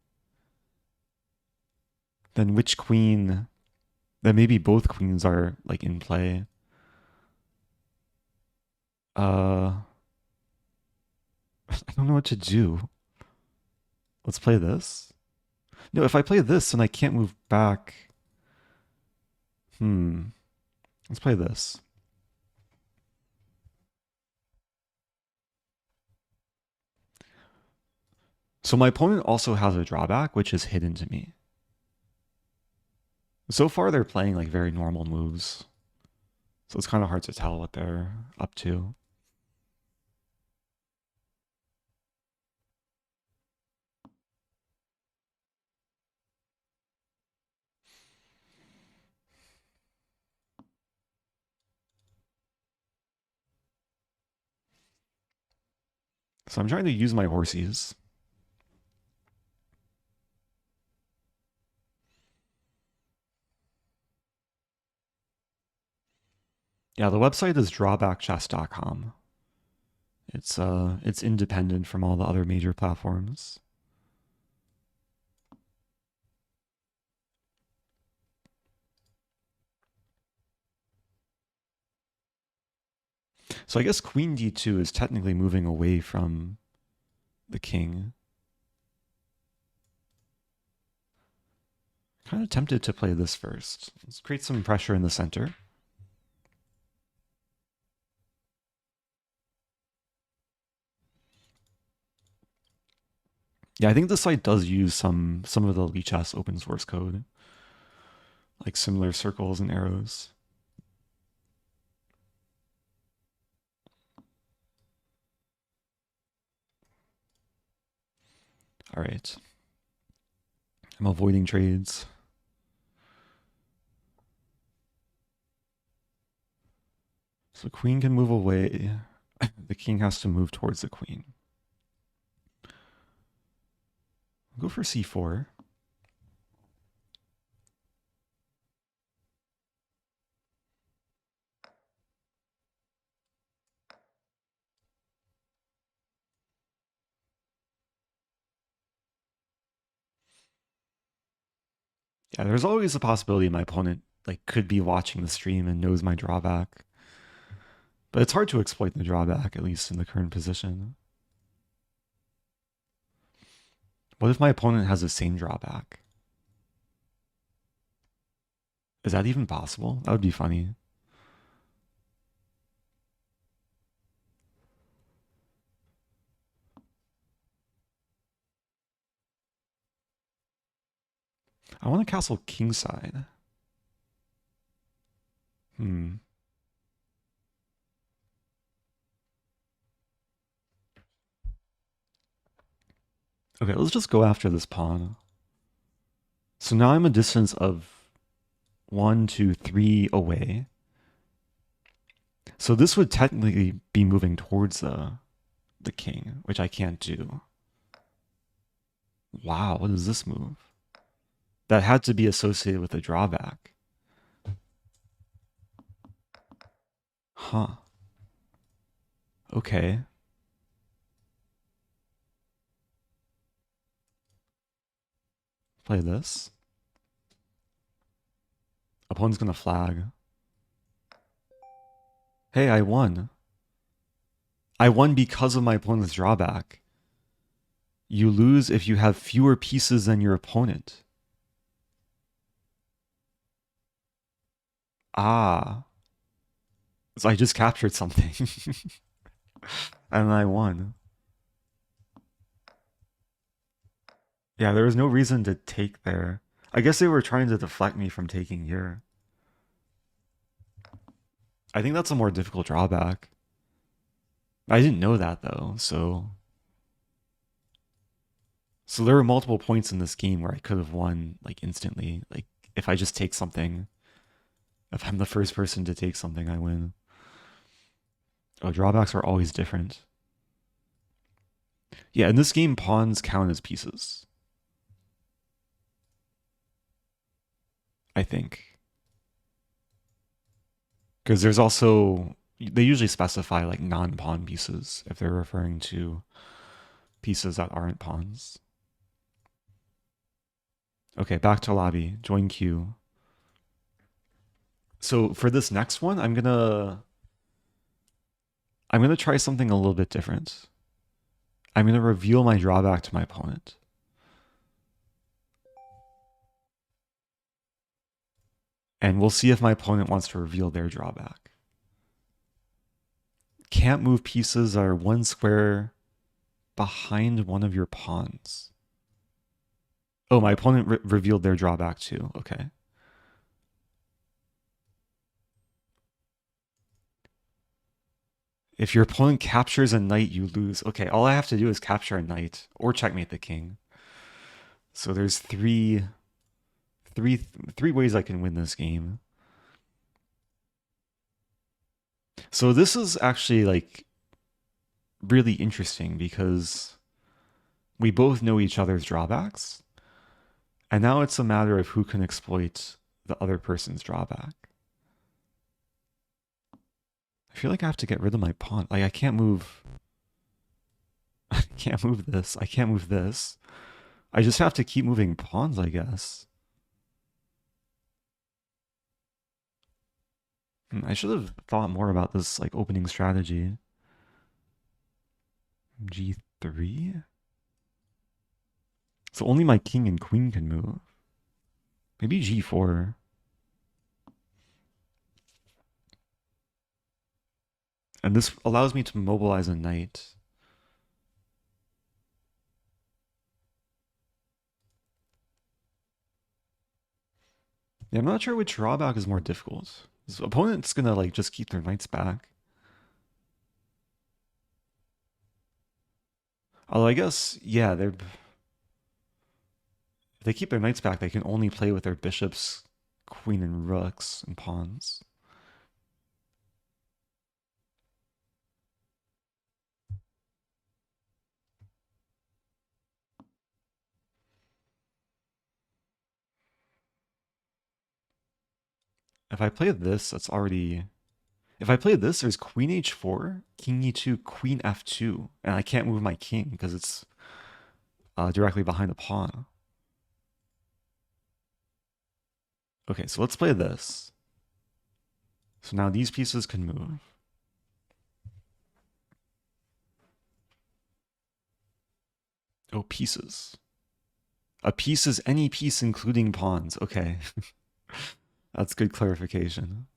Then which queen? Then maybe both queens are like in play. I don't know what to do. Let's play this. No, if I play this, then I can't move back. Let's play this. So my opponent also has a drawback, which is hidden to me. So far, they're playing like very normal moves. So it's kind of hard to tell what they're up to. So I'm trying to use my horsies. Yeah, the website is drawbackchess.com. It's independent from all the other major platforms. So I guess queen d2 is technically moving away from the king. Kind of tempted to play this first. Let's create some pressure in the center. Yeah, I think the site does use some of the Lichess open source code, like similar circles and arrows. All right. I'm avoiding trades. So queen can move away. The king has to move towards the queen. Go for c4. Yeah, there's always a possibility my opponent like could be watching the stream and knows my drawback. But it's hard to exploit the drawback, at least in the current position. What if my opponent has the same drawback? Is that even possible? That would be funny. I want to castle kingside. Okay, let's just go after this pawn. So now I'm a distance of 1, 2, 3 away. So this would technically be moving towards the king, which I can't do. Wow, what is this move? That had to be associated with a drawback. Huh. Okay. Play this. Opponent's gonna flag. Hey, I won. I won because of my opponent's drawback. You lose if you have fewer pieces than your opponent. Ah. So I just captured something. And I won. Yeah, there was no reason to take there. I guess they were trying to deflect me from taking here. I think that's a more difficult drawback. I didn't know that though, so So there were multiple points in this game where I could have won like instantly. Like if I just take something, if I'm the first person to take something, I win. Oh, drawbacks are always different. Yeah, in this game, pawns count as pieces. I think. Because there's also, they usually specify like non-pawn pieces if they're referring to pieces that aren't pawns. Okay, back to lobby. Join queue. So for this next one, I'm gonna try something a little bit different. I'm gonna reveal my drawback to my opponent. And we'll see if my opponent wants to reveal their drawback. Can't move pieces that are one square behind one of your pawns. Oh, my opponent revealed their drawback too. Okay. If your opponent captures a knight, you lose. Okay, all I have to do is capture a knight or checkmate the king. So there's three ways I can win this game. So this is actually like really interesting because we both know each other's drawbacks. And now it's a matter of who can exploit the other person's drawback. I feel like I have to get rid of my pawn. Like I can't move. I can't move this. I can't move this. I just have to keep moving pawns, I guess. I should have thought more about this like opening strategy. G3? So only my king and queen can move. Maybe G4. And this allows me to mobilize a knight. Yeah, I'm not sure which drawback is more difficult. This opponent's gonna like just keep their knights back. Although I guess, yeah, if they keep their knights back, they can only play with their bishops, queen and rooks, and pawns. If I play this, that's already... If I play this, there's queen h4, king e2, queen f2, and I can't move my king because it's directly behind the pawn. Okay, so let's play this. So now these pieces can move. Oh, pieces. A piece is any piece including pawns. Okay. That's good clarification.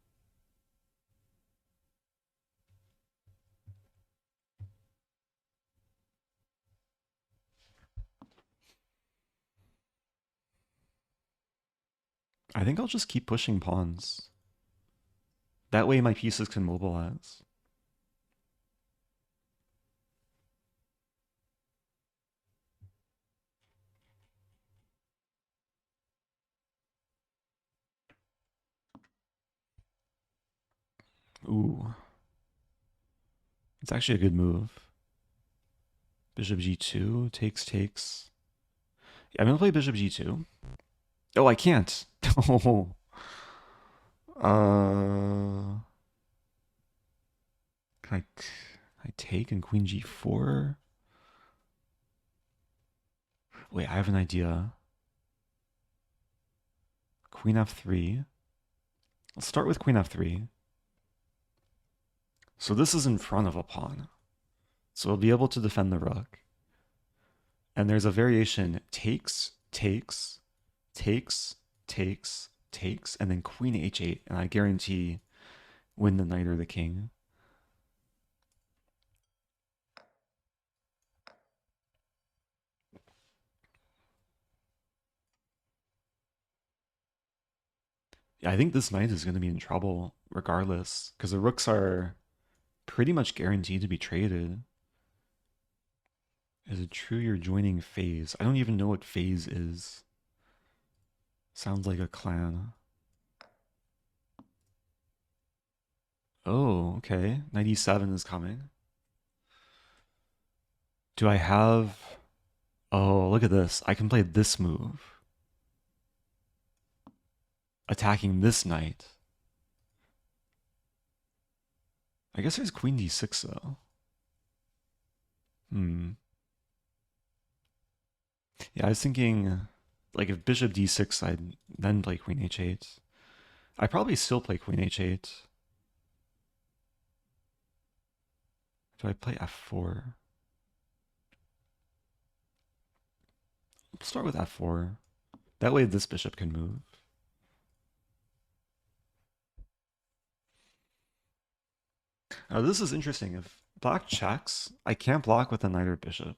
I think I'll just keep pushing pawns. That way my pieces can mobilize. Ooh. It's actually a good move. Bishop g2, takes. Yeah, I'm gonna play bishop g2. Oh, I can't. Oh. Can I take and queen g4? Wait, I have an idea. Queen f3. Let's start with queen f3. So this is in front of a pawn. So we'll be able to defend the rook. And there's a variation takes, and then queen h8, and I guarantee win the knight or the king. Yeah, I think this knight is going to be in trouble regardless, because the rooks are pretty much guaranteed to be traded. Is it true you're joining phase? I don't even know what phase is. Sounds like a clan. Oh, okay. 97 is coming. Do I have... Oh, look at this. I can play this move. Attacking this knight. I guess there's queen d6 though. Yeah, I was thinking, like, if bishop d6, I'd then play queen h8. I probably still play queen h8. Do I play f4? Let's start with f4. That way this bishop can move. Now this is interesting. If black checks, I can't block with a knight or bishop.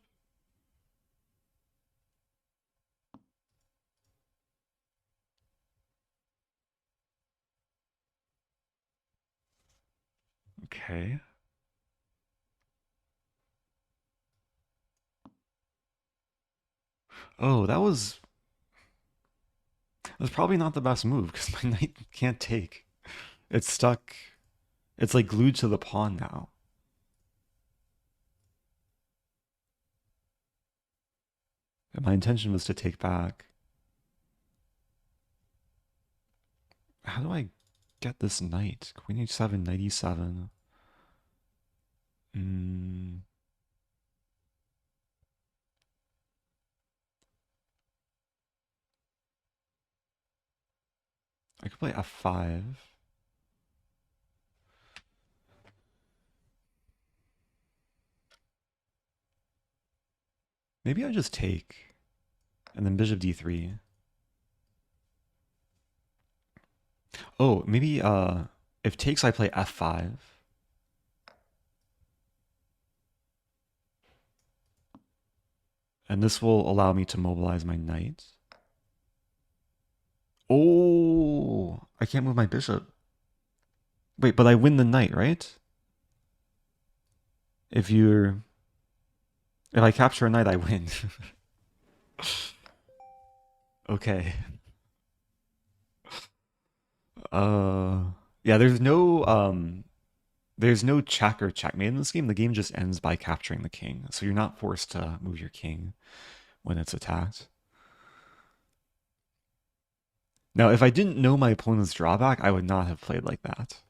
Okay. Oh, that was probably not the best move because my knight can't take. It's stuck. It's like glued to the pawn now. And my intention was to take back. How do I get this knight? Queen h7, knight e7. I could play f5. Maybe I just take. And then bishop d3. Oh, maybe if takes I play f5. And this will allow me to mobilize my knight. Oh, I can't move my bishop. Wait, but I win the knight, right? If I capture a knight, I win. Okay. Yeah, there's no check or checkmate in this game. The game just ends by capturing the king. So you're not forced to move your king when it's attacked. Now, if I didn't know my opponent's drawback, I would not have played like that.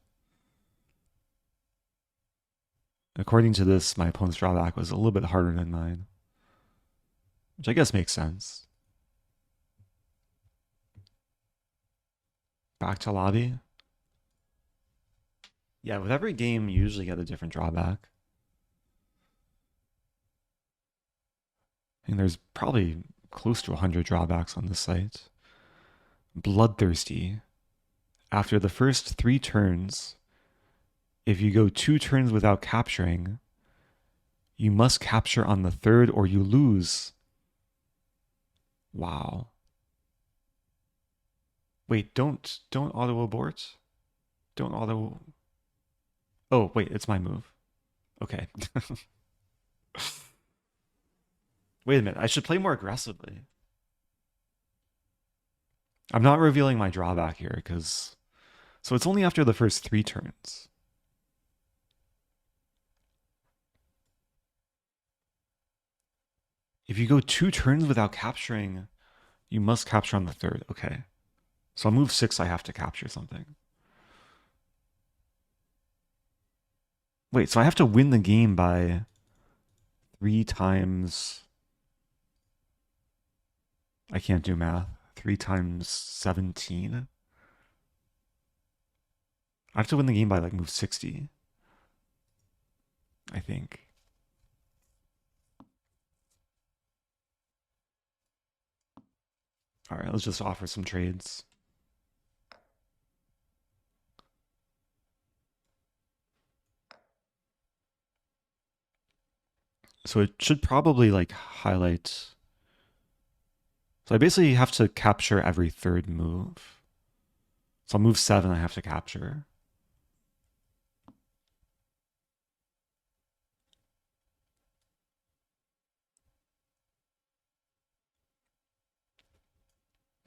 According to this, my opponent's drawback was a little bit harder than mine, which I guess makes sense. Back to lobby. Yeah, with every game, you usually get a different drawback. And there's probably close to 100 drawbacks on this site. Bloodthirsty. After the first 3 turns, if you go 2 turns without capturing, you must capture on the 3rd or you lose. Wow. Wait, don't auto abort. Don't auto. Oh, wait, it's my move. Okay. Wait a minute, I should play more aggressively. I'm not revealing my drawback here because... So it's only after the first 3 turns. If you go 2 turns without capturing, you must capture on the 3rd. Okay. So on move 6, I have to capture something. Wait, so I have to win the game by 3 times... I can't do math. 3 times 17? I have to win the game by like move 60. I think. All right, let's just offer some trades. So it should probably like highlight. So I basically have to capture every 3rd move. So on move 7, I have to capture.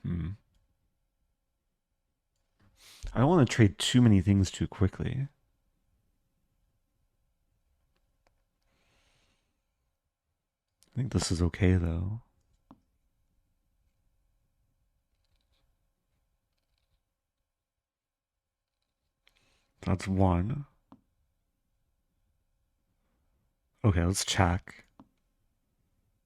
Hmm. I don't want to trade too many things too quickly. I think this is okay though. That's one. Okay, let's check.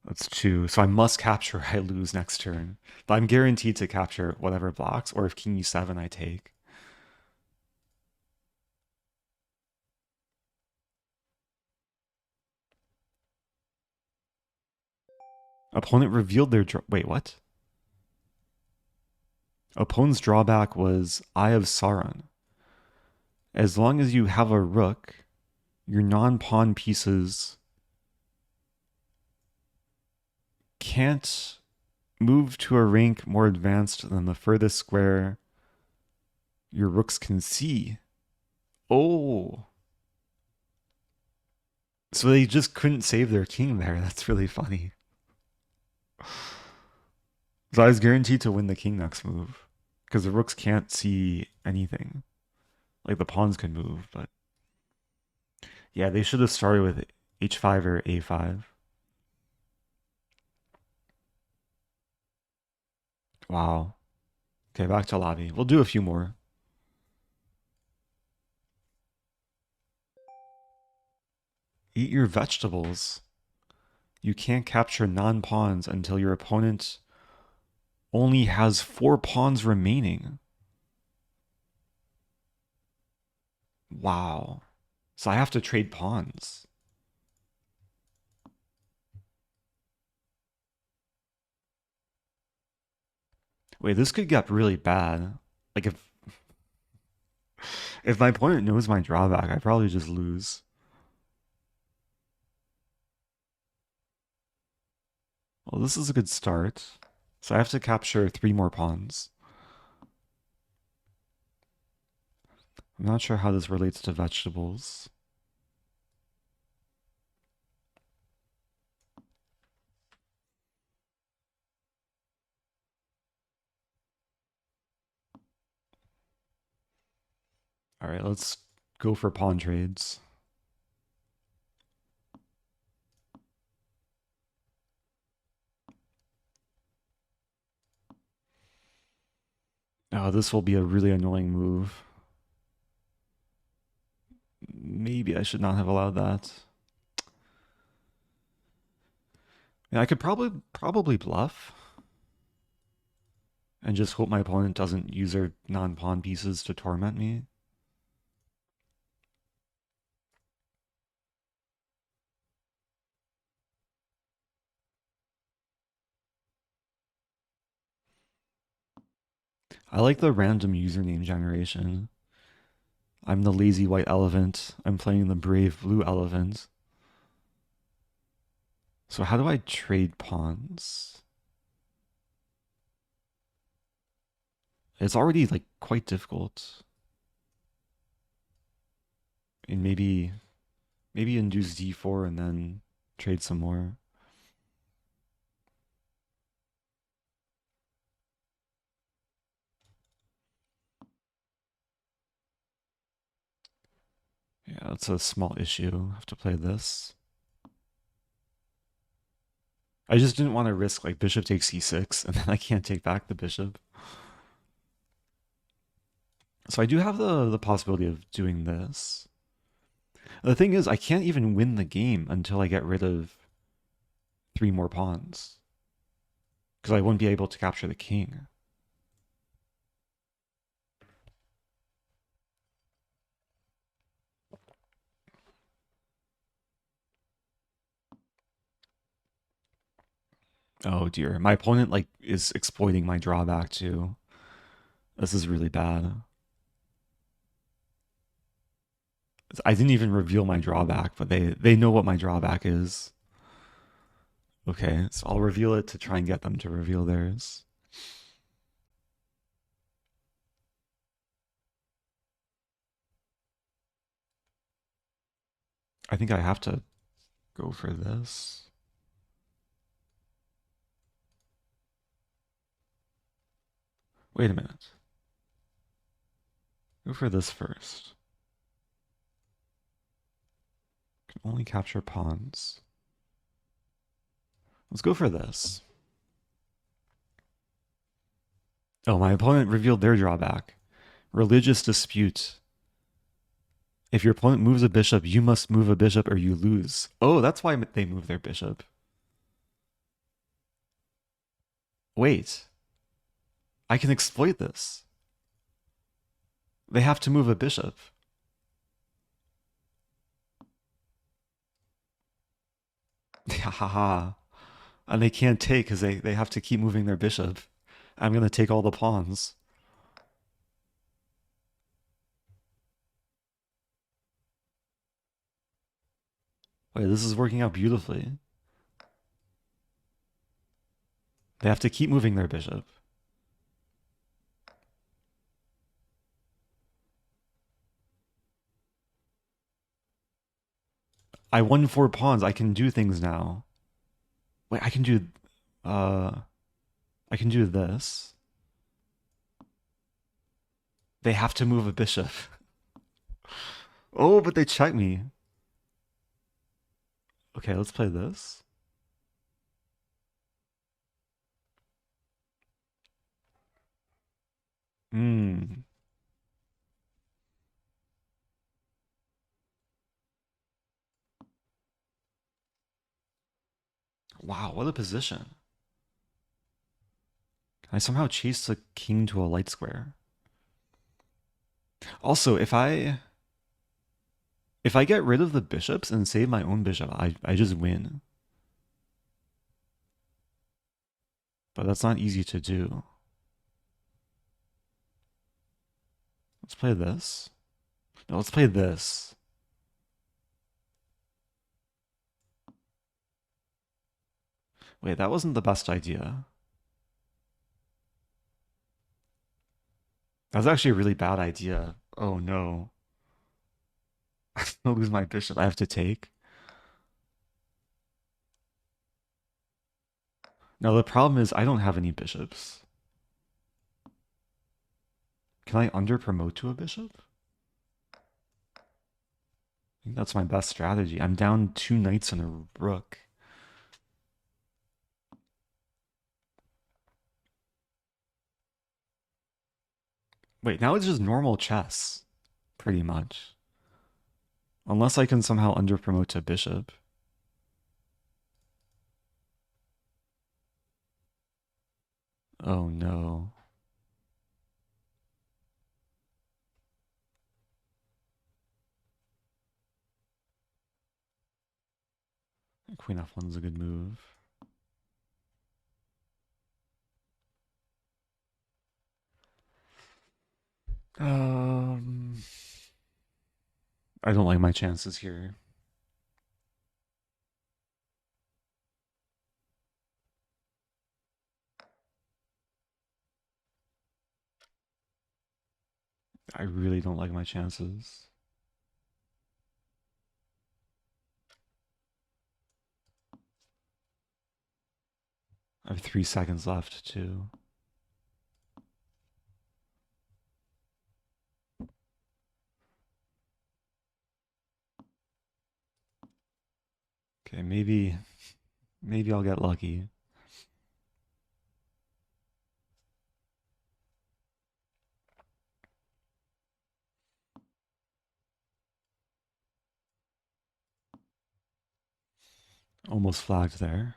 That's two. So I must capture. I lose next turn. But I'm guaranteed to capture whatever blocks, or if king e7 I take. Opponent revealed their wait, what? Opponent's drawback was Eye of Sauron. As long as you have a rook, your non-pawn pieces can't move to a rank more advanced than the furthest square your rooks can see. Oh. So they just couldn't save their king there. That's really funny. So I was guaranteed to win the king next move. Because the rooks can't see anything. Like the pawns can move, but... Yeah, they should have started with h5 or a5. Wow. Okay, back to lobby. We'll do a few more. Eat your vegetables. You can't capture non-pawns until your opponent only has 4 pawns remaining. Wow. So I have to trade pawns. Wait, this could get really bad. Like if my opponent knows my drawback, I probably just lose. Well, this is a good start. So I have to capture 3 more pawns. I'm not sure how this relates to vegetables. All right, let's go for pawn trades. Oh, this will be a really annoying move. Maybe I should not have allowed that. Yeah, I could probably bluff. And just hope my opponent doesn't use their non-pawn pieces to torment me. I like the random username generation. I'm the lazy white elephant. I'm playing the brave blue elephant. So how do I trade pawns? It's already like quite difficult. And maybe induce d4 and then trade some more. Yeah, that's a small issue. I have to play this. I just didn't want to risk like bishop takes c6 and then I can't take back the bishop. So I do have the possibility of doing this. The thing is, I can't even win the game until I get rid of 3 more pawns. Because I won't be able to capture the king. Oh dear. My opponent like is exploiting my drawback too. This is really bad. I didn't even reveal my drawback, but they know what my drawback is. Okay, so I'll reveal it to try and get them to reveal theirs. I think I have to go for this. Wait a minute. Go for this first. Can only capture pawns. Let's go for this. Oh, my opponent revealed their drawback. Religious dispute. If your opponent moves a bishop, you must move a bishop or you lose. Oh, that's why they move their bishop. Wait. I can exploit this. They have to move a bishop. Haha. And they can't take because they have to keep moving their bishop. I'm going to take all the pawns. Wait, this is working out beautifully. They have to keep moving their bishop. I won 4 pawns. I can do things now. Wait, I can do this. They have to move a bishop. Oh, but they check me. Okay, let's play this. Hmm. Wow, what a position. I somehow chased the king to a light square. Also, if I get rid of the bishops and save my own bishop, I just win. But that's not easy to do. Let's play this. No, let's play this. Wait, that wasn't the best idea. That was actually a really bad idea. Oh no. I'm gonna lose my bishop. I have to take. Now the problem is I don't have any bishops. Can I under promote to a bishop? I think that's my best strategy. I'm down 2 knights and a rook. Wait, now it's just normal chess, pretty much. Unless I can somehow under promote to bishop. Oh no. Queen f1 is a good move. Um, I don't like my chances here. I really don't like my chances. I have 3 seconds left too. Okay, maybe I'll get lucky. Almost flagged there.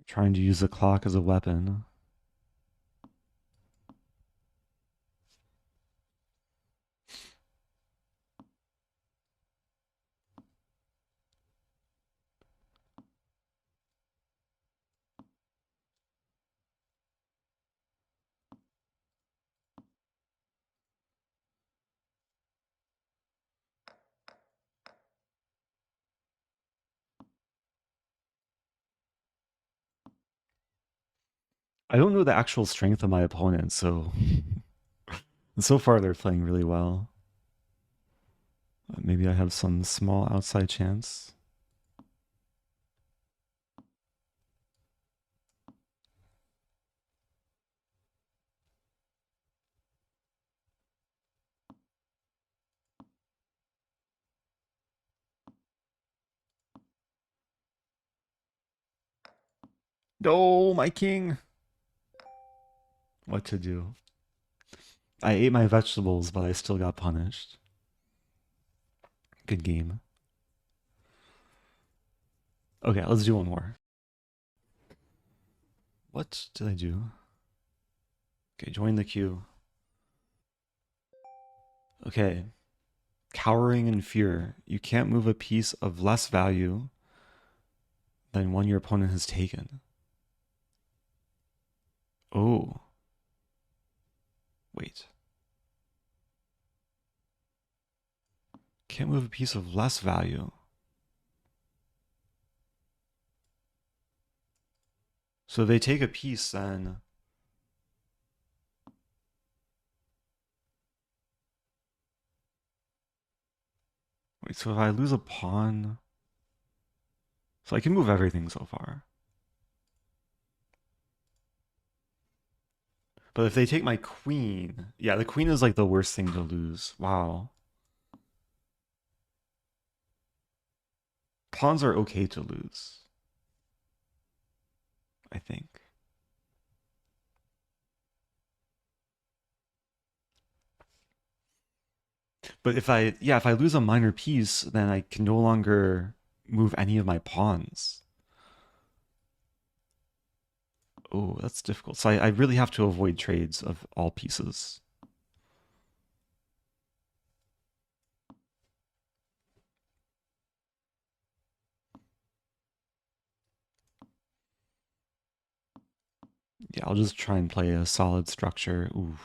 Trying to use the clock as a weapon. I don't know the actual strength of my opponent, so so far they're playing really well. Maybe I have some small outside chance. No, my king. What to do? I ate my vegetables, but I still got punished. Good game. Okay, let's do one more. What did I do? Okay, join the queue. Okay. Cowering in fear. You can't move a piece of less value than one your opponent has taken. Oh. Wait. Can't move a piece of less value. So if they take a piece, then... Wait, so if I lose a pawn... So I can move everything so far. But if they take my queen... Yeah, the queen is like the worst thing to lose. Wow. Pawns are okay to lose, I think. But if I lose a minor piece, then I can no longer move any of my pawns. Oh, that's difficult. So I really have to avoid trades of all pieces. Yeah, I'll just try and play a solid structure. Ooh.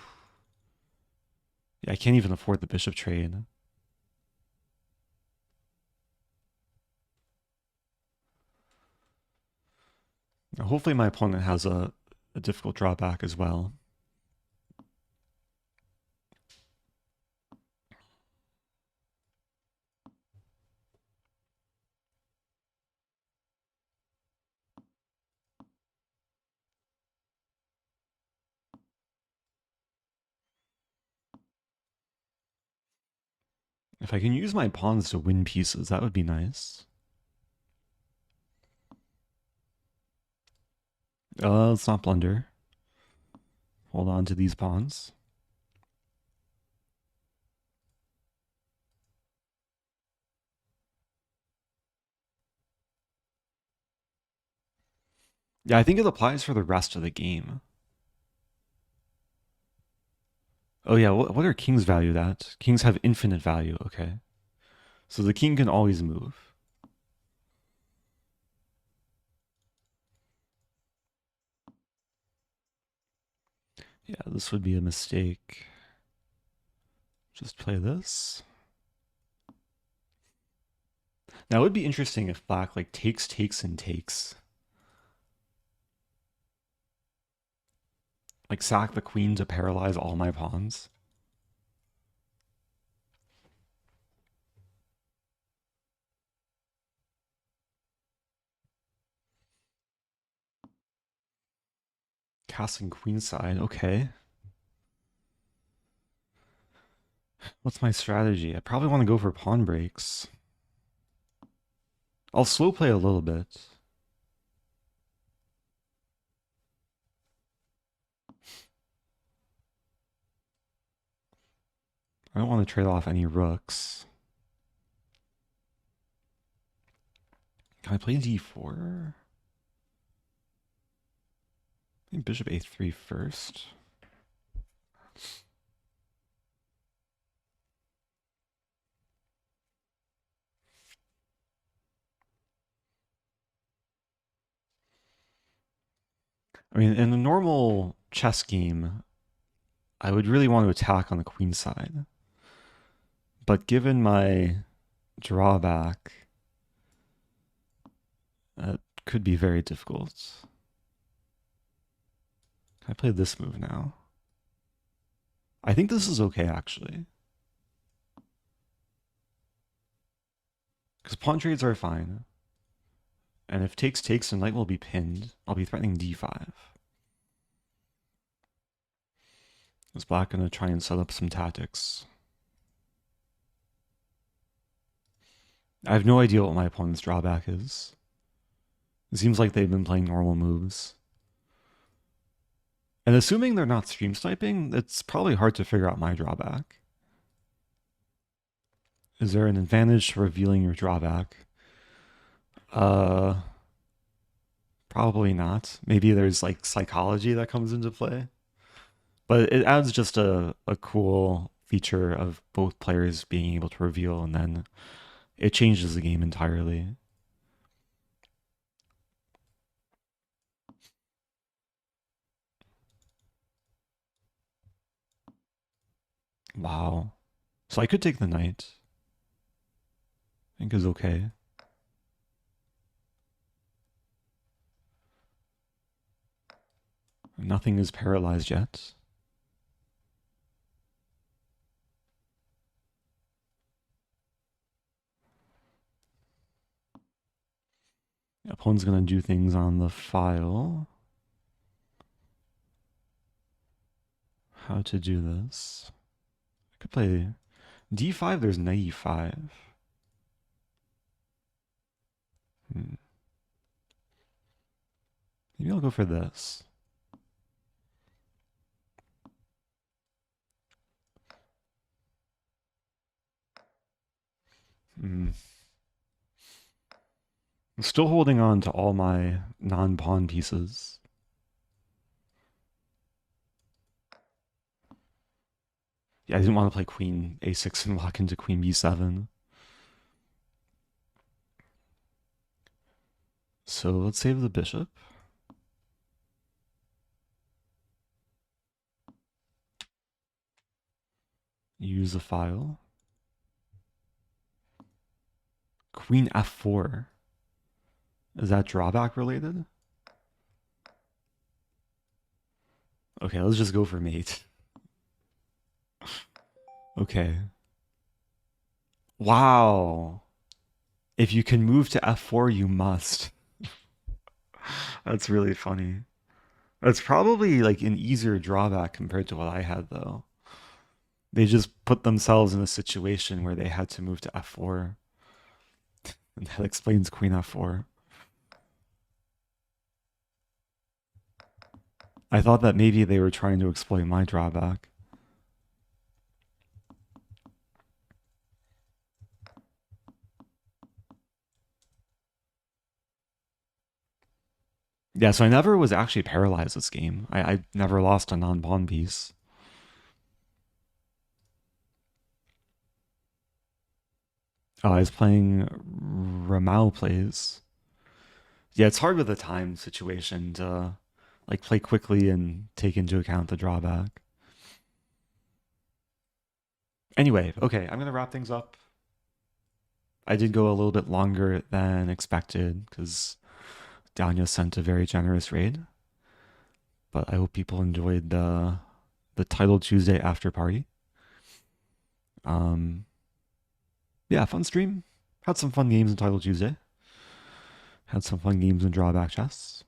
Yeah, I can't even afford the bishop trade. Now, hopefully my opponent has a difficult drawback as well. If I can use my pawns to win pieces, that would be nice. Let's not blunder. Hold on to these pawns. Yeah, I think it applies for the rest of the game. Oh yeah, what are kings valued at? Kings have infinite value, okay. So the king can always move. Yeah, this would be a mistake. Just play this. Now it would be interesting if black like takes, and takes. Like sack the queen to paralyze all my pawns. Casting queenside, okay. What's my strategy? I probably want to go for pawn breaks. I'll slow play a little bit. I don't want to trade off any rooks. Can I play d4? I think bishop a3 first. I mean, in a normal chess game, I would really want to attack on the queen side. But given my drawback, that could be very difficult. I play this move now. I think this is okay, actually. Because pawn trades are fine. And if takes, the knight will be pinned. I'll be threatening d5. Is black going to try and set up some tactics? I have no idea what my opponent's drawback is. It seems like they've been playing normal moves. And assuming they're not stream sniping, it's probably hard to figure out my drawback. Is there an advantage to revealing your drawback? Probably not. Maybe there's like psychology that comes into play. But it adds just a cool feature of both players being able to reveal, and then it changes the game entirely. Wow. So I could take the knight. I think is okay. Nothing is paralyzed yet. The opponent's going to do things on the file. How to do this? I could play d5, there's knight e5. Maybe I'll go for this. I'm still holding on to all my non-pawn pieces. Yeah, I didn't want to play queen a6 and lock into queen b7. So let's save the bishop. Use a file. Queen f4. Is that drawback related? Okay, let's just go for mate. Okay. Wow. If you can move to f4, you must. That's really funny. That's probably like an easier drawback compared to what I had, though. They just put themselves in a situation where they had to move to f4. And that explains queen f4. I thought that maybe they were trying to exploit my drawback. Yeah, so I never was actually paralyzed this game. I never lost a non-pawn piece. Oh, I was playing NoFlaggingPlz. Yeah, it's hard with the time situation to like play quickly and take into account the drawback. Anyway, okay, I'm gonna wrap things up. I did go a little bit longer than expected because Danya sent a very generous raid. But I hope people enjoyed the Title Tuesday after party. Yeah, fun stream. Had some fun games in Title Tuesday. Had some fun games in Drawback Chess.